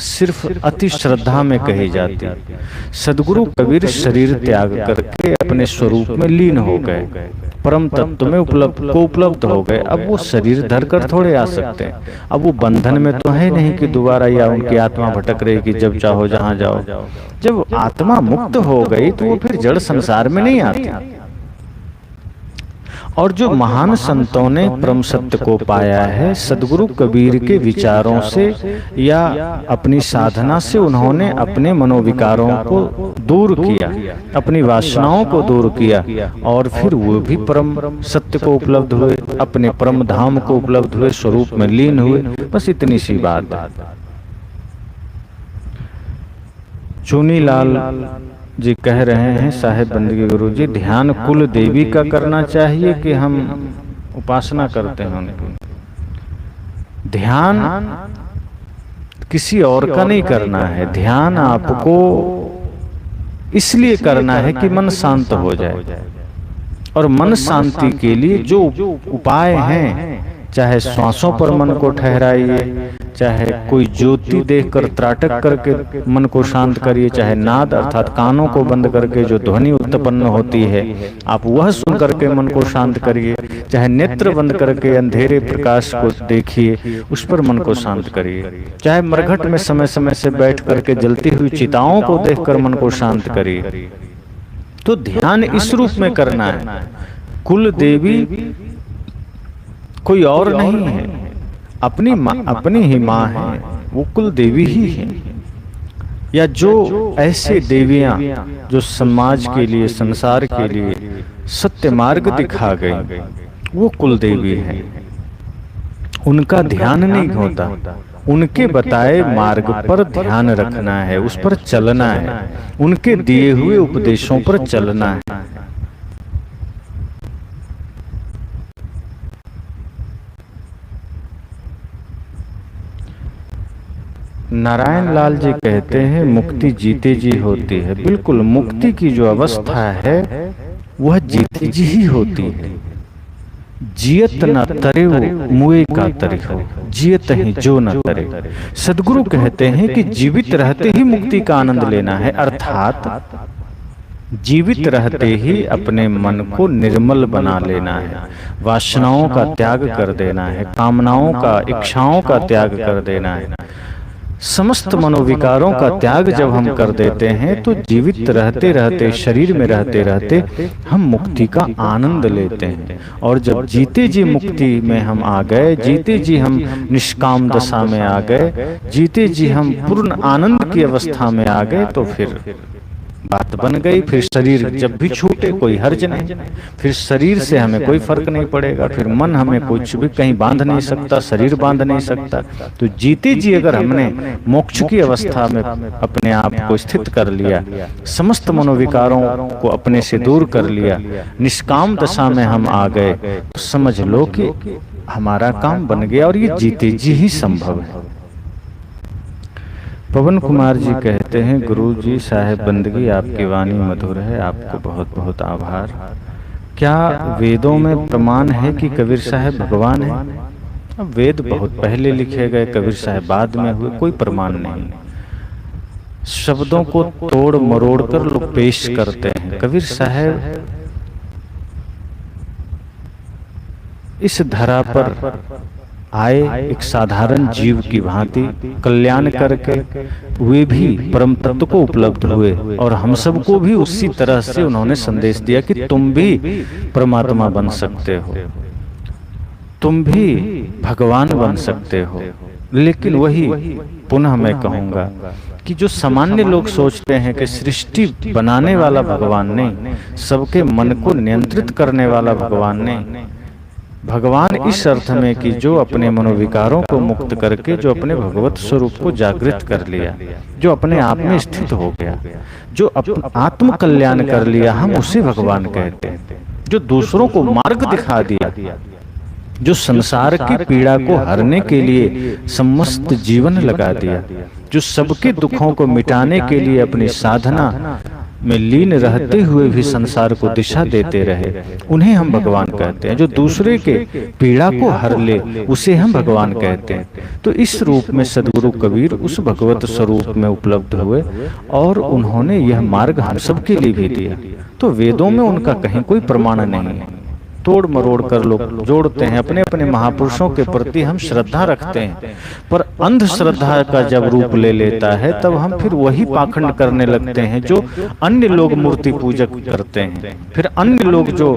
A: सिर्फ अति श्रद्धा में कही जाती। सदगुरु कबीर शरीर त्याग करके अपने स्वरूप में लीन हो गए, परम तत्व में उपलब्ध हो गए। अब वो शरीर धरकर थोड़े आ सकते हैं। अब वो बंधन में तो है नहीं कि दोबारा या उनकी आत्मा भटक रही कि जब चाहो जहां जाओ। जब आत्मा मुक्त हो गई तो वो फिर जड़ संसार में नहीं आती। और जो महान संतों ने परम सत्य को पाया है, सदगुरु कबीर के विचारों से या अपनी साधना से उन्होंने अपने मनोविकारों को दूर किया, अपनी वासनाओं को दूर किया और फिर वो भी परम सत्य को उपलब्ध हुए, अपने परम धाम को उपलब्ध हुए, स्वरूप में लीन हुए। बस इतनी सी बात है। चुनीलाल जी कह रहे हैं, साहेब बंदगी गुरु जी, ध्यान कुल देवी का करना चाहिए कि हम उपासना करते हैं उनकी? ध्यान किसी और का नहीं करना है, ध्यान आपको इसलिए करना है कि मन शांत हो जाए। और मन शांति के लिए जो उपाय हैं, चाहे श्वासों पर मन को ठहराइए, चाहे कोई ज्योति देखकर त्राटक करके मन को शांत करिए, चाहे नाद अर्थात कानों को बंद करके जो ध्वनि उत्पन्न होती है आप वह सुन करके मन को शांत करिए, चाहे नेत्र बंद करके अंधेरे प्रकाश को देखिए, उस पर मन को शांत करिए, चाहे मरघट में समय समय से बैठ करके जलती हुई चिताओं को देखकर मन को शांत करिए। तो ध्यान इस रूप में करना है। कुल देवी कोई और नहीं है, अपनी ही माँ है, वो कुल देवी ही है। या जो ऐसे देवियां जो समाज के लिए, संसार के लिए सत्य मार्ग दिखा गई, वो कुल देवी है। उनका ध्यान नहीं होता, उनके बताए मार्ग पर ध्यान रखना है, उस पर चलना है, उनके दिए हुए उपदेशों पर चलना है। नारायण लाल जी कहते हैं मुक्ति जीते जी होती है। बिल्कुल, मुक्ति की जो अवस्था है वह जीते जी ही होती है। जियत न तरे मुए का तरे हो, जियत ही जो न तरे। सदगुरु कहते हैं कि जीवित रहते ही मुक्ति का आनंद लेना है, अर्थात जीवित रहते ही अपने मन को निर्मल बना लेना है, वासनाओं का त्याग कर देना है, कामनाओं का, इच्छाओं का त्याग कर देना है। समस्त मनोविकारों का त्याग जब हम कर देते हैं तो जीवित रहते रहते, शरीर में रहते रहते हम मुक्ति का आनंद लेते हैं। और जब जीते जी मुक्ति में हम आ गए, जीते जी हम निष्काम दशा में आ गए, जीते जी हम पूर्ण आनंद की अवस्था में आ गए, तो फिर बात बन गई। फिर शरीर जब भी छूटे कोई हर्ज नहीं, फिर शरीर से हमें कोई फर्क नहीं पड़ेगा, फिर मन हमें कुछ भी कहीं बांध नहीं सकता, शरीर बांध नहीं सकता। तो जीते जी अगर हमने मोक्ष की अवस्था में अपने आप को स्थित कर लिया, समस्त मनोविकारों को अपने से दूर कर लिया, निष्काम दशा में हम आ गए, तो समझ लो कि हमारा काम बन गया। और ये जीते जी ही संभव है। पवन कुमार जी कहते हैं, गुरु जी साहेब बंदगी आपकी वाणी मधुर है, आपको बहुत बहुत आभार। क्या वेदों में प्रमाण है कि कबीर साहब भगवान है? अब वेद बहुत पहले लिखे गए, कबीर साहब बाद में हुए, कोई प्रमाण नहीं। शब्दों को तोड़ मरोड़ कर लोग पेश करते हैं। कबीर साहब इस धरा पर आए एक साधारण जीव की भांति कल्याण करके, वे भी परम तत्व को उपलब्ध हुए और हम सबको भी उसी तरह से उन्होंने संदेश दिया कि तुम भी परमात्मा बन सकते हो, तुम भी भगवान बन सकते हो। लेकिन वही पुनः मैं कहूंगा कि जो सामान्य लोग सोचते हैं कि सृष्टि बनाने वाला भगवान नहीं, सबके मन को नियंत्रित करने वाला भगवान नहीं, भगवान इस अर्थ में कि जो अपने मनोविकारों को मुक्त करके, जो अपने भगवत स्वरूप को जागृत कर लिया, जो अपने आप में स्थित हो गया, जो आत्म कल्याण कर लिया, हम उसे भगवान कहते हैं। जो दूसरों को मार्ग दिखा दिया, जो संसार की पीड़ा को हरने के लिए समस्त जीवन लगा दिया, जो सबके दुखों को मिटाने के लिए अपनी साधना में लीन रहते हुए भी संसार को दिशा देते रहे, उन्हें हम भगवान कहते हैं। जो दूसरे के पीड़ा को हर ले, उसे हम भगवान कहते हैं। तो इस रूप में सदगुरु कबीर उस भगवत स्वरूप में उपलब्ध हुए और उन्होंने यह मार्ग हम सबके लिए भी दिया। तो वेदों में उनका कहीं कोई प्रमाण नहीं है, तोड़ मरोड़ कर लोग जोड़ते हैं। अपने अपने महापुरुषों के प्रति हम श्रद्धा रखते हैं, पर अंधश्रद्धा का जब रूप ले लेता है तब हम फिर वही पाखंड करने लगते हैं जो अन्य लोग मूर्ति पूजक करते हैं, फिर अन्य लोग जो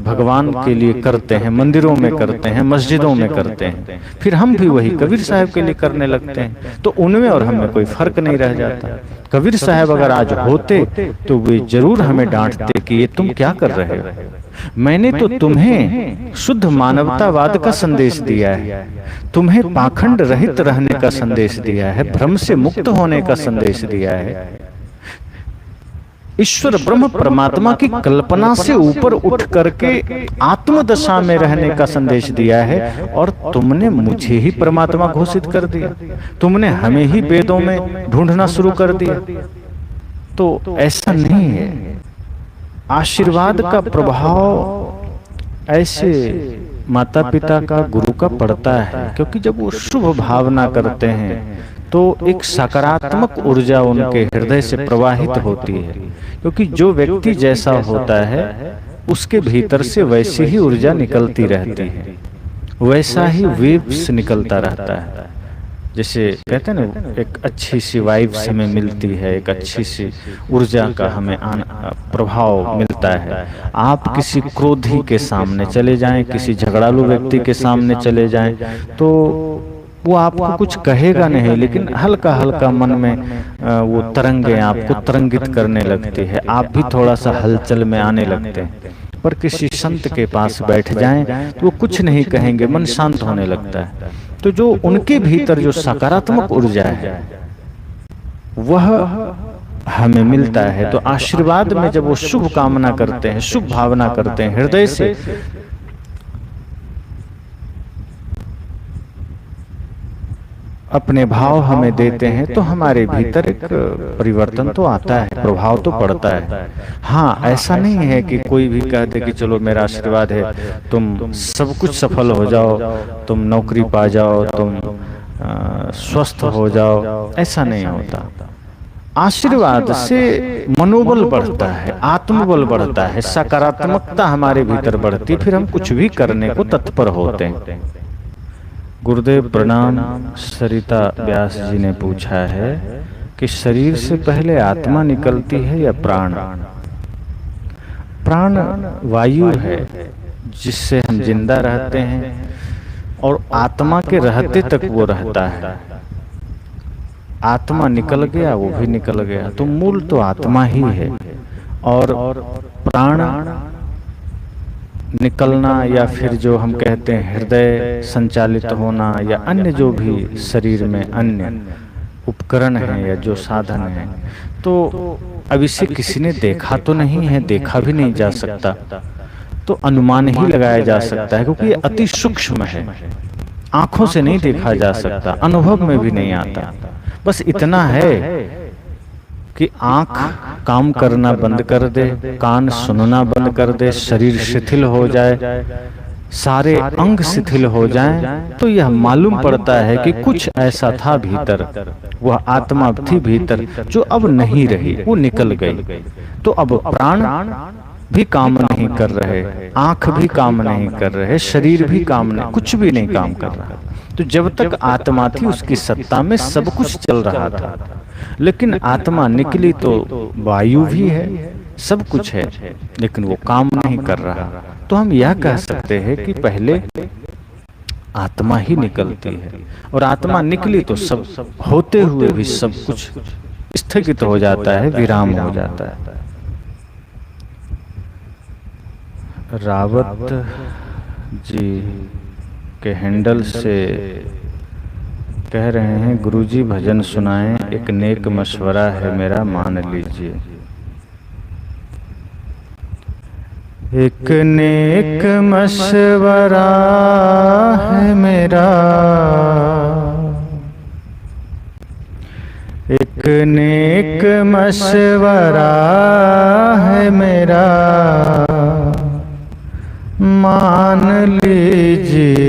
A: भगवान के लिए करते हैं, मंदिरों में करते हैं, मस्जिदों में करते हैं, फिर हम भी वही कबीर साहब के लिए करने लगते हैं। तो उनमें और हमें कोई फर्क नहीं रह जाता। कबीर साहब अगर आज होते तो वे जरूर हमें डांटते कि ये तुम क्या कर रहे हो, मैंने तो तुम्हें शुद्ध मानवतावाद का संदेश दिया है, तुम्हें पाखंड रहित रहने का संदेश दिया है, भ्रम से मुक्त होने का संदेश दिया है। ईश्वर ब्रह्म परमात्मा की कल्पना से ऊपर उठ करके आत्मदशा में रहने का संदेश दिया है, और तुमने मुझे ही परमात्मा घोषित कर दिया, तुमने हमें ही वेदों में ढूंढना शुरू कर दिया। तो ऐसा नहीं है। आशीर्वाद का प्रभाव ऐसे माता पिता का, गुरु का पड़ता है, क्योंकि जब वो शुभ भावना करते हैं तो एक सकारात्मक ऊर्जा उनके हृदय से प्रवाहित होती है, क्योंकि जो व्यक्ति जैसा होता है उसके भीतर से वैसी ही ऊर्जा निकलती रहती है, वैसा ही वेव्स निकलता रहता है। जैसे कहते हैं ना, एक अच्छी सी वाइब्स हमें मिलती है, एक अच्छी सी ऊर्जा का हमें प्रभाव मिलता है। आप किसी क्रोधी के सामने चले जाएं, किसी झगड़ालू व्यक्ति के सामने चले जाएं, तो वो आपको कुछ कहेगा नहीं, लेकिन हल्का हल्का मन में वो तरंगें आपको तरंगित करने लगती है, आप भी थोड़ा सा हलचल में आने लगते हैं। पर किसी संत के पास बैठ जाएं तो वो कुछ नहीं कहेंगे, मन शांत होने लगता है। तो जो उनके भीतर जो सकारात्मक ऊर्जा है वह हमें मिलता है। तो आशीर्वाद में जब वो शुभ कामना करते हैं, शुभ भावना करते हैं हृदय से, अपने भाव हमें देते हैं, तो हमारे भीतर एक परिवर्तन तो आता है, प्रभाव तो पड़ता है। हाँ, ऐसा नहीं है कि कोई भी कहते कि चलो मेरा आशीर्वाद है, तुम सब कुछ सफल हो जाओ, तुम नौकरी पा जाओ, तुम स्वस्थ हो जाओ, ऐसा नहीं होता। आशीर्वाद से मनोबल बढ़ता है, आत्मबल बढ़ता है, सकारात्मकता हमारे भीतर बढ़ती, फिर हम कुछ भी करने को तत्पर होते हैं। गुरुदेव प्रणाम। सरिता व्यास जी ने पूछा है कि शरीर से पहले आत्मा निकलती है या प्राण? प्राण वायु है जिससे हम जिंदा रहते हैं, और आत्मा के रहते तक वो रहता है। आत्मा निकल गया वो भी निकल गया, तो मूल तो आत्मा ही है। और प्राण निकलना, या फिर जो हम कहते हैं हृदय संचालित होना, या अन्य जो भी शरीर में अन्य उपकरण हैं या जो साधन हैं, तो अब इसे किसी ने देखा तो नहीं है, देखा भी नहीं जा सकता, तो अनुमान ही लगाया जा सकता है, क्योंकि ये अति सूक्ष्म है, आंखों से नहीं देखा जा सकता, अनुभव में भी नहीं आता। बस इतना है कि आंख काम करना बंद कर दे, कान सुनना बंद कर दे, शरीर शिथिल हो जाए, सारे अंग शिथिल हो जाएं, तो यह मालूम पड़ता है कि कुछ ऐसा था भीतर, वह आत्मा थी भीतर जो अब नहीं रही, वो निकल गई। तो अब प्राण भी काम नहीं कर रहे, आंख भी काम नहीं कर रहे, शरीर भी काम नहीं, कुछ भी नहीं काम कर रहा। तो जब तक आत्मा थी उसकी सत्ता में सब कुछ चल रहा था, लेकिन आत्मा निकली तो वायु भी है, सब कुछ है, लेकिन वो काम नहीं कर रहा। तो हम यह कह सकते हैं कि पहले आत्मा ही निकलती है, और आत्मा निकली तो सब होते हुए भी सब कुछ स्थगित हो जाता है, विराम हो जाता है। रावत जी के हैंडल से कह रहे हैं, गुरुजी भजन सुनाएं, एक नेक मशवरा है मेरा, मान लीजिए। एक नेक मशवरा है मेरा, एक नेक मशवरा है मेरा, मान लीजिए।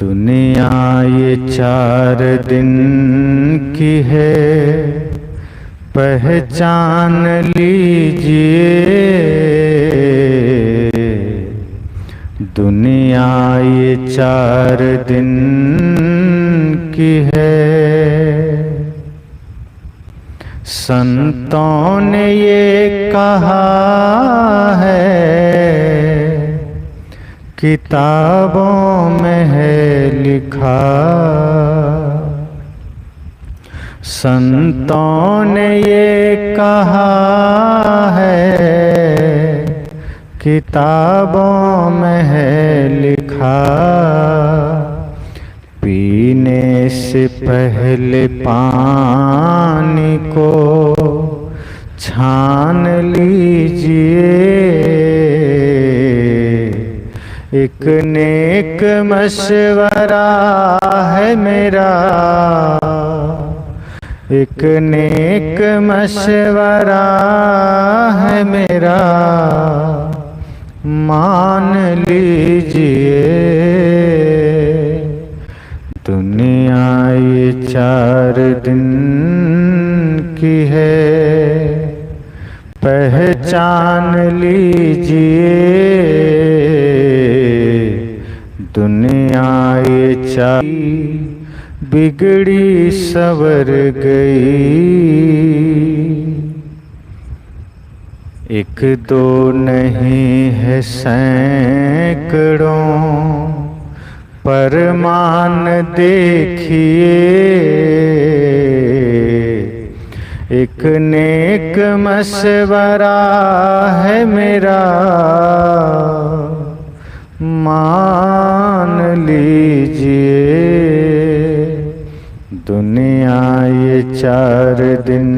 A: दुनिया ये 4 दिन की है, पहचान लीजिए। दुनिया ये 4 दिन की है। संतों ने ये कहा है, किताबों में है लिखा। संतों ने ये कहा है, किताबों में है लिखा। पी पीने से पहले पानी को छान लीजिए, एक नेक मशवरा है मेरा, एक नेक मशवरा है मेरा, मान लीजिए। दुनिया ये 4 दिन की है, पहचान लीजिए। दुनिया ये 4 बिगड़ी सवर गई, एक दो नहीं है सैकड़ों, परमान देखिए। एक नेक मशवरा है मेरा, मान लीजिए। दुनिया ये 4 दिन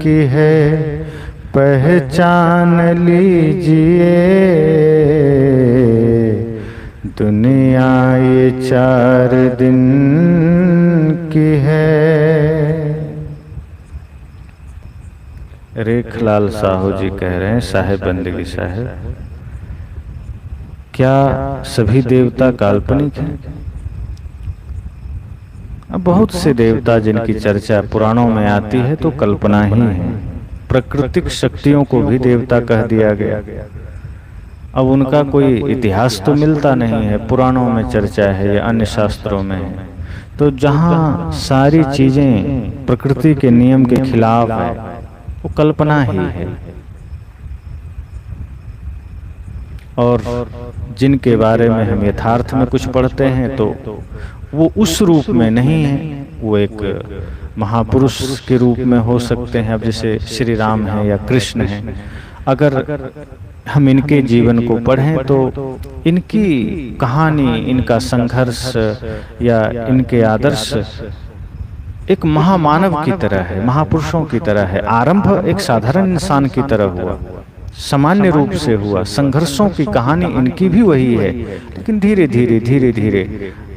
A: की है, पहचान लीजिए। दुनिया ये 4 दिन की है। रेखलाल साहू जी कह रहे हैं, साहेब बंदगी साहब, क्या सभी देवता काल्पनिक हैं? अब बहुत से देवता जिनकी चर्चा पुराणों में आती है तो कल्पना ही है। प्राकृतिक शक्तियों को भी देवता कह दिया गया। अब उनका कोई इतिहास तो मिलता नहीं है, पुराणों में चर्चा है या अन्य शास्त्रों में है। तो जहाँ सारी चीजें प्रकृति के नियम के खिलाफ है, वो कल्पना ही है। और जिनके बारे में हम यथार्थ में कुछ पढ़ते हैं तो वो उस रूप में नहीं है, वो एक महापुरुष के रूप में हो सकते हैं। अब जैसे श्री राम है या कृष्ण है, अगर हम इनके जीवन को पढ़ें तो इनकी कहानी, इनका संघर्ष या इनके आदर्श एक महामानव की तरह है, महापुरुषों की तरह है। आरंभ एक साधारण इंसान की तरह हुआ, सामान्य रूप से हुआ। संघर्षों की कहानी इनकी भी वही है, लेकिन धीरे धीरे धीरे धीरे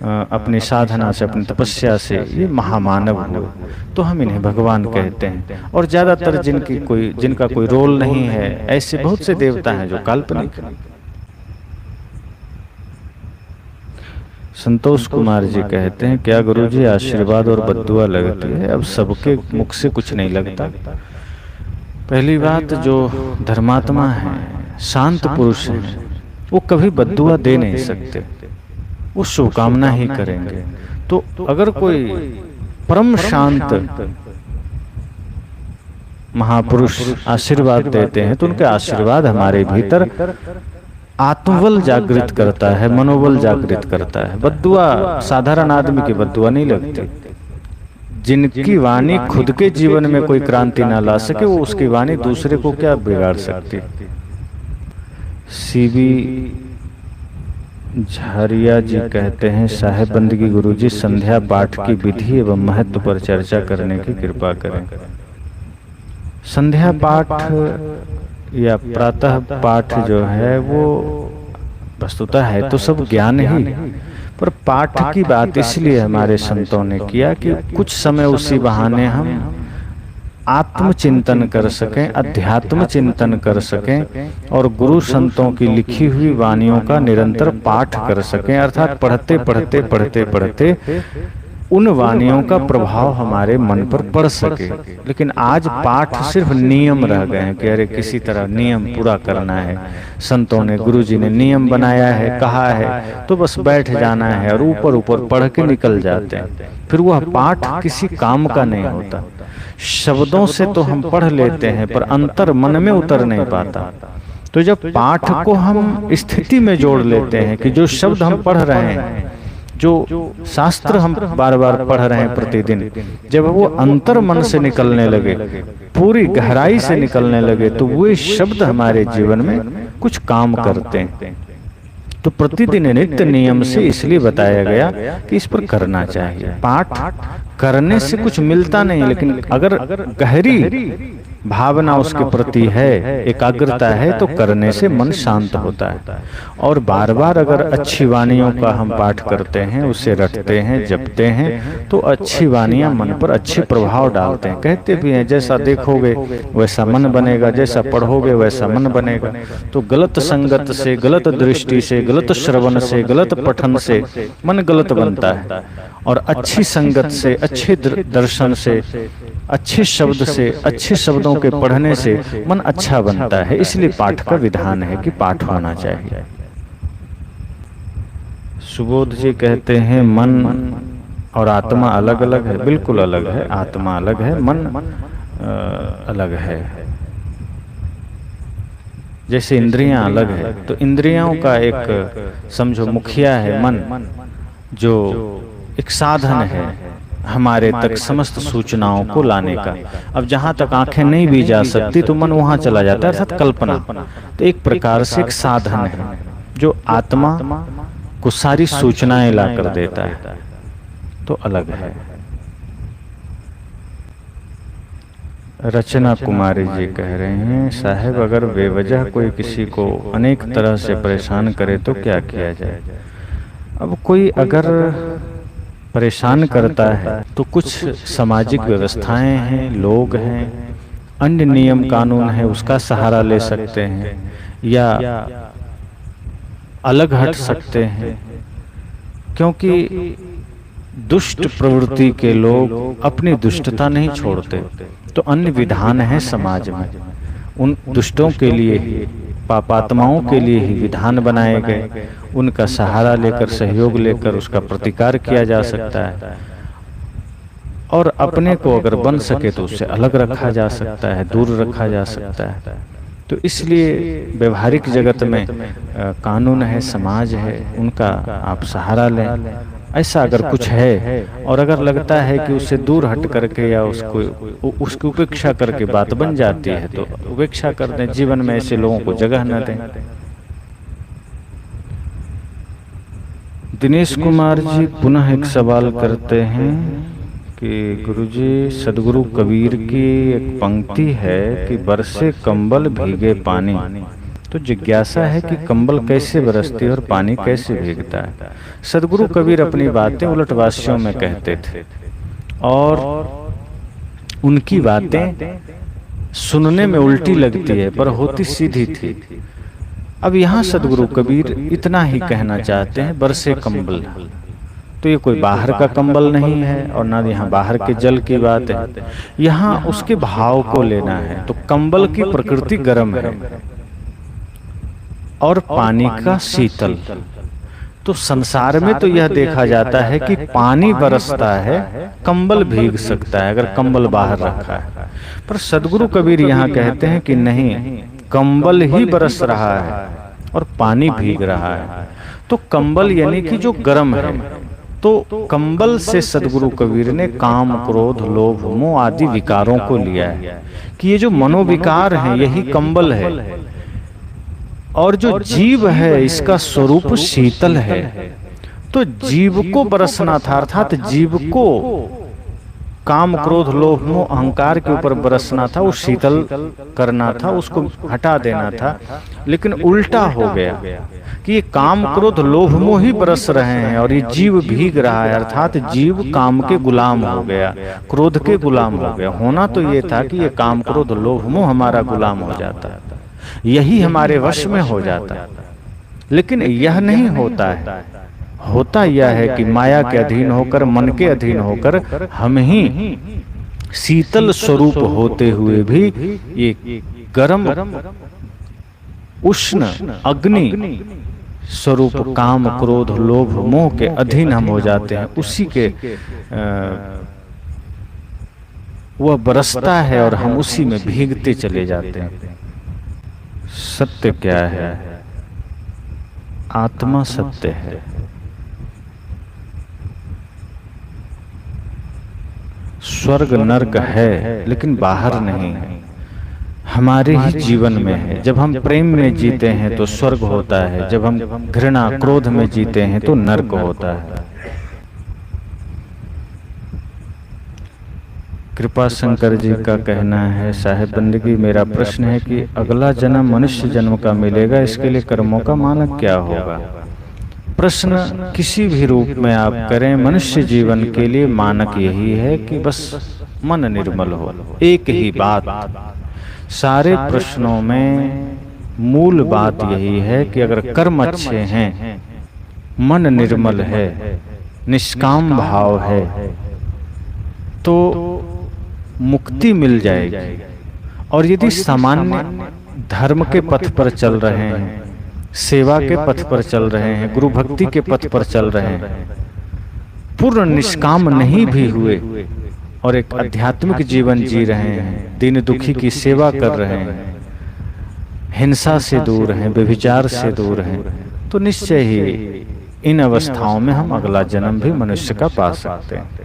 A: अपनी साधना से, अपनी तपस्या से ये महामानव हुए, तो हम इन्हें भगवान कहते हैं। और ज्यादातर जिनका कोई रोल नहीं है, ऐसे बहुत से देवता हैं जो काल्पनिक हैं। संतोष कुमार जी कहते हैं, क्या गुरुजी आशीर्वाद और बद्दुआ लगती है? अब सबके मुख से कुछ नहीं लगता। पहली बात, जो धर्मात्मा है, शांत पुरुष हैं, वो कभी बद्दुआ दे नहीं सकते, वो शुभकामना ही करेंगे। तो अगर कोई परम शांत महापुरुष आशीर्वाद देते हैं तो उनके आशीर्वाद हमारे भीतर आत्मबल जागृत करता है, मनोबल जागृत करता है। बद्दुआ साधारण आदमी की बद्दुआ नहीं लगती। जिनकी वाणी खुद के जीवन में कोई क्रांति ना ला सके, वो उसकी वाणी दूसरे को क्या बिगाड़ सकती। सीबी झारिया जी कहते हैं, साहेब बंदगी गुरुजी संध्या पाठ की विधि एवं महत्व पर चर्चा करने की कृपा करें। संध्या पाठ या प्रातः पाठ जो है वो वस्तुतः है तो सब ज्ञान ही, पर पाठ की बात इसलिए हमारे संतों ने किया कि कुछ समय उसी बहाने हम आत्मचिंतन कर सकें, अध्यात्म चिंतन कर सकें और गुरु संतों की लिखी हुई वाणियों का निरंतर पाठ कर सकें। अर्थात पढ़ते पढ़ते पढ़ते पढ़ते उन वाणियों का प्रभाव हमारे मन पर पड़ सके। लेकिन आज पाठ सिर्फ नियम रह गए हैं कि अरे किसी तरह नियम पूरा करना है, संतों ने, गुरुजी ने नियम बनाया है, कहा है, तो बस बैठ जाना है और ऊपर ऊपर पढ़ के निकल जाते हैं। फिर वह पाठ किसी काम का नहीं होता। शब्दों से तो हम पढ़ लेते हैं पर अंतर मन में उतर नहीं पाता। तो जब पाठ को हम स्थिति में जोड़ लेते हैं कि जो शब्द हम पढ़ रहे हैं, जो शास्त्र हम बार बार पढ़ रहे हैं प्रतिदिन, जब वो अंतर मन से निकलने लगे, पूरी गहराई से निकलने लगे, तो वे शब्द हमारे जीवन में कुछ काम करते हैं। तो प्रतिदिन नित्य नियम से इसलिए बताया गया कि इस पर करना चाहिए। पाठ करने से कुछ मिलता नहीं, लेकिन अगर गहरी भावना उसके प्रति है, एकाग्रता है, तो करने से मन शांत होता है। और बार बार अगर अच्छी वाणियों का हम पाठ करते हैं, उसे रटते हैं, जपते हैं, तो अच्छी वाणियां मन पर अच्छे प्रभाव डालते हैं। कहते भी हैं जैसा देखोगे वैसा मन बनेगा, जैसा पढ़ोगे वैसा मन बनेगा। तो गलत संगत से, गलत दृष्टि से, गलत श्रवण से, गलत पठन से मन गलत बनता है, और अच्छी संगत से, अच्छे दर्शन से, अच्छे शब्द से, अच्छे शब्दों के पढ़ने से मन अच्छा बनता है। इसलिए पाठ का विधान है कि पाठ होना चाहिए। सुबोध जी कहते हैं मन और आत्मा अलग अलग है। बिल्कुल अलग है, आत्मा अलग है, मन अलग है। जैसे इंद्रियां अलग है, तो इंद्रियों का एक समझो मुखिया है मन, जो एक साधन है हमारे तक समस्त सूचनाओं को लाने का। अब जहां तक आंखें नहीं भी जा सकती तो मन वहां चला जाता है, अर्थात कल्पना। तो एक प्रकार से एक साधन है जो आत्मा को सारी सूचनाएं ला कर देता है, तो अलग है। रचना कुमारी जी कह रहे हैं, साहब अगर बेवजह कोई किसी को अनेक तरह से परेशान करे तो क्या किया जाए? अब कोई अगर परेशान करता है तो कुछ सामाजिक व्यवस्थाएं हैं, लोग हैं, अन्य नियम कानून है, उसका सहारा ले सकते हैं, या अलग हट सकते हैं। क्योंकि दुष्ट प्रवृत्ति के लोग अपनी दुष्टता नहीं छोड़ते, तो अन्य विधान है समाज में। उन दुष्टों के लिए ही, पापात्माओं के लिए ही विधान बनाए गए। उनका सहारा लेकर, सहयोग लेकर उसका प्रतिकार किया जा सकता है, और अपने को अगर बन सके तो उससे अलग रखा जा सकता है, दूर रखा जा सकता है। तो इसलिए व्यवहारिक जगत में कानून है, समाज है, उनका आप सहारा लें। ऐसा अगर कुछ है, और अगर लगता है कि उससे दूर हट करके या उसकी उपेक्षा करके बात बन जाती है, तो उपेक्षा कर दें। जीवन में ऐसे लोगों को जगह न दें। दिनेश कुमार जी पुनः एक सवाल करते हैं कि गुरुजी, सदगुरु कबीर की एक पंक्ति है कि बरसे कंबल भीगे पानी। तो जिज्ञासा है कि कंबल कैसे बरसती है और पानी कैसे भीगता है? सदगुरु कबीर अपनी बातें उलटवासियों में कहते थे, और उनकी बातें सुनने में उल्टी लगती है पर होती सीधी थी। अब यहाँ सदगुरु कबीर इतना ही कहना चाहते हैं, बरसे कंबल। तो ये कोई बाहर का कंबल नहीं है, और ना यहाँ बाहर के जल की बात है, यहाँ उसके भाव को लेना है। तो कंबल की प्रकृति गर्म है और पानी का शीतल। तो संसार में तो यह देखा जाता है कि पानी बरसता है, कंबल भीग सकता है अगर कंबल बाहर रखा है। पर सदगुरु कबीर यहाँ कहते हैं कि नहीं, कंबल ही बरस रहा है और पानी भीग रहा है। तो कंबल यानी कि जो गर्म है। तो कंबल से सदगुरु कबीर ने काम, क्रोध, लोभ, मोह आदि विकारों को लिया है कि ये जो मनोविकार हैं यही कंबल है, और जो जीव है इसका स्वरूप शीतल है। तो जीव को बरसना था, अर्थात जीव को काम, क्रोध, लोभ, मोह, अहंकार के ऊपर बरसना था, वो शीतल करना था, उसको हटा देना था। लेकिन उल्टा हो गया कि ये काम, क्रोध, लोभ, मोह ही बरस रहे हैं और ये जीव भीग रहा है, अर्थात जीव काम के गुलाम हो गया, क्रोध के गुलाम हो गया। होना तो ये था कि ये काम, क्रोध, लोभ, मोह हमारा गुलाम हो जाता, यही हमारे वश में हो जाता। लेकिन यह नहीं होता है। होता यह है कि माया के अधीन होकर, मन के अधीन होकर हम ही शीतल स्वरूप होते हुए भी ये गर्म, उष्ण, अग्नि स्वरूप काम, क्रोध, लोभ, मोह के अधीन हम हो जाते हैं। उसी के वह बरसता है और हम उसी में भीगते चले जाते हैं। सत्य क्या है? आत्मा सत्य है। स्वर्ग नरक है लेकिन बाहर नहीं है। हमारे ही जीवन में है। जब हम प्रेम में जीते हैं तो स्वर्ग होता है, जब हम घृणा क्रोध में जीते हैं तो नरक होता है। कृपा शंकर जी का कहना है, साहेब बंदगी मेरा प्रश्न है कि अगला जन्म मनुष्य जन्म का मिलेगा, इसके लिए कर्मों का मानक क्या होगा? प्रश्न किसी भी रूप में आप करें, मनुष्य जीवन के लिए मानक यही है कि बस मन निर्मल हो। एक ही बात, सारे प्रश्नों में मूल बात यही है कि अगर कर्म अच्छे हैं, मन निर्मल है, निष्काम भाव है, तो मुक्ति मिल जाएगी। और यदि सामान्य धर्म के पथ पर चल रहे हैं, सेवा के पथ पर चल रहे हैं, गुरु भक्ति के पथ पर चल रहे हैं, पूर्ण निष्काम नहीं भी हुए और एक आध्यात्मिक जीवन जी रहे हैं, दीन दुखी की सेवा कर रहे हैं, हिंसा से दूर हैं, व्यभिचार से दूर हैं, तो निश्चय ही इन अवस्थाओं में हम अगला जन्म भी मनुष्य का पा सकते हैं।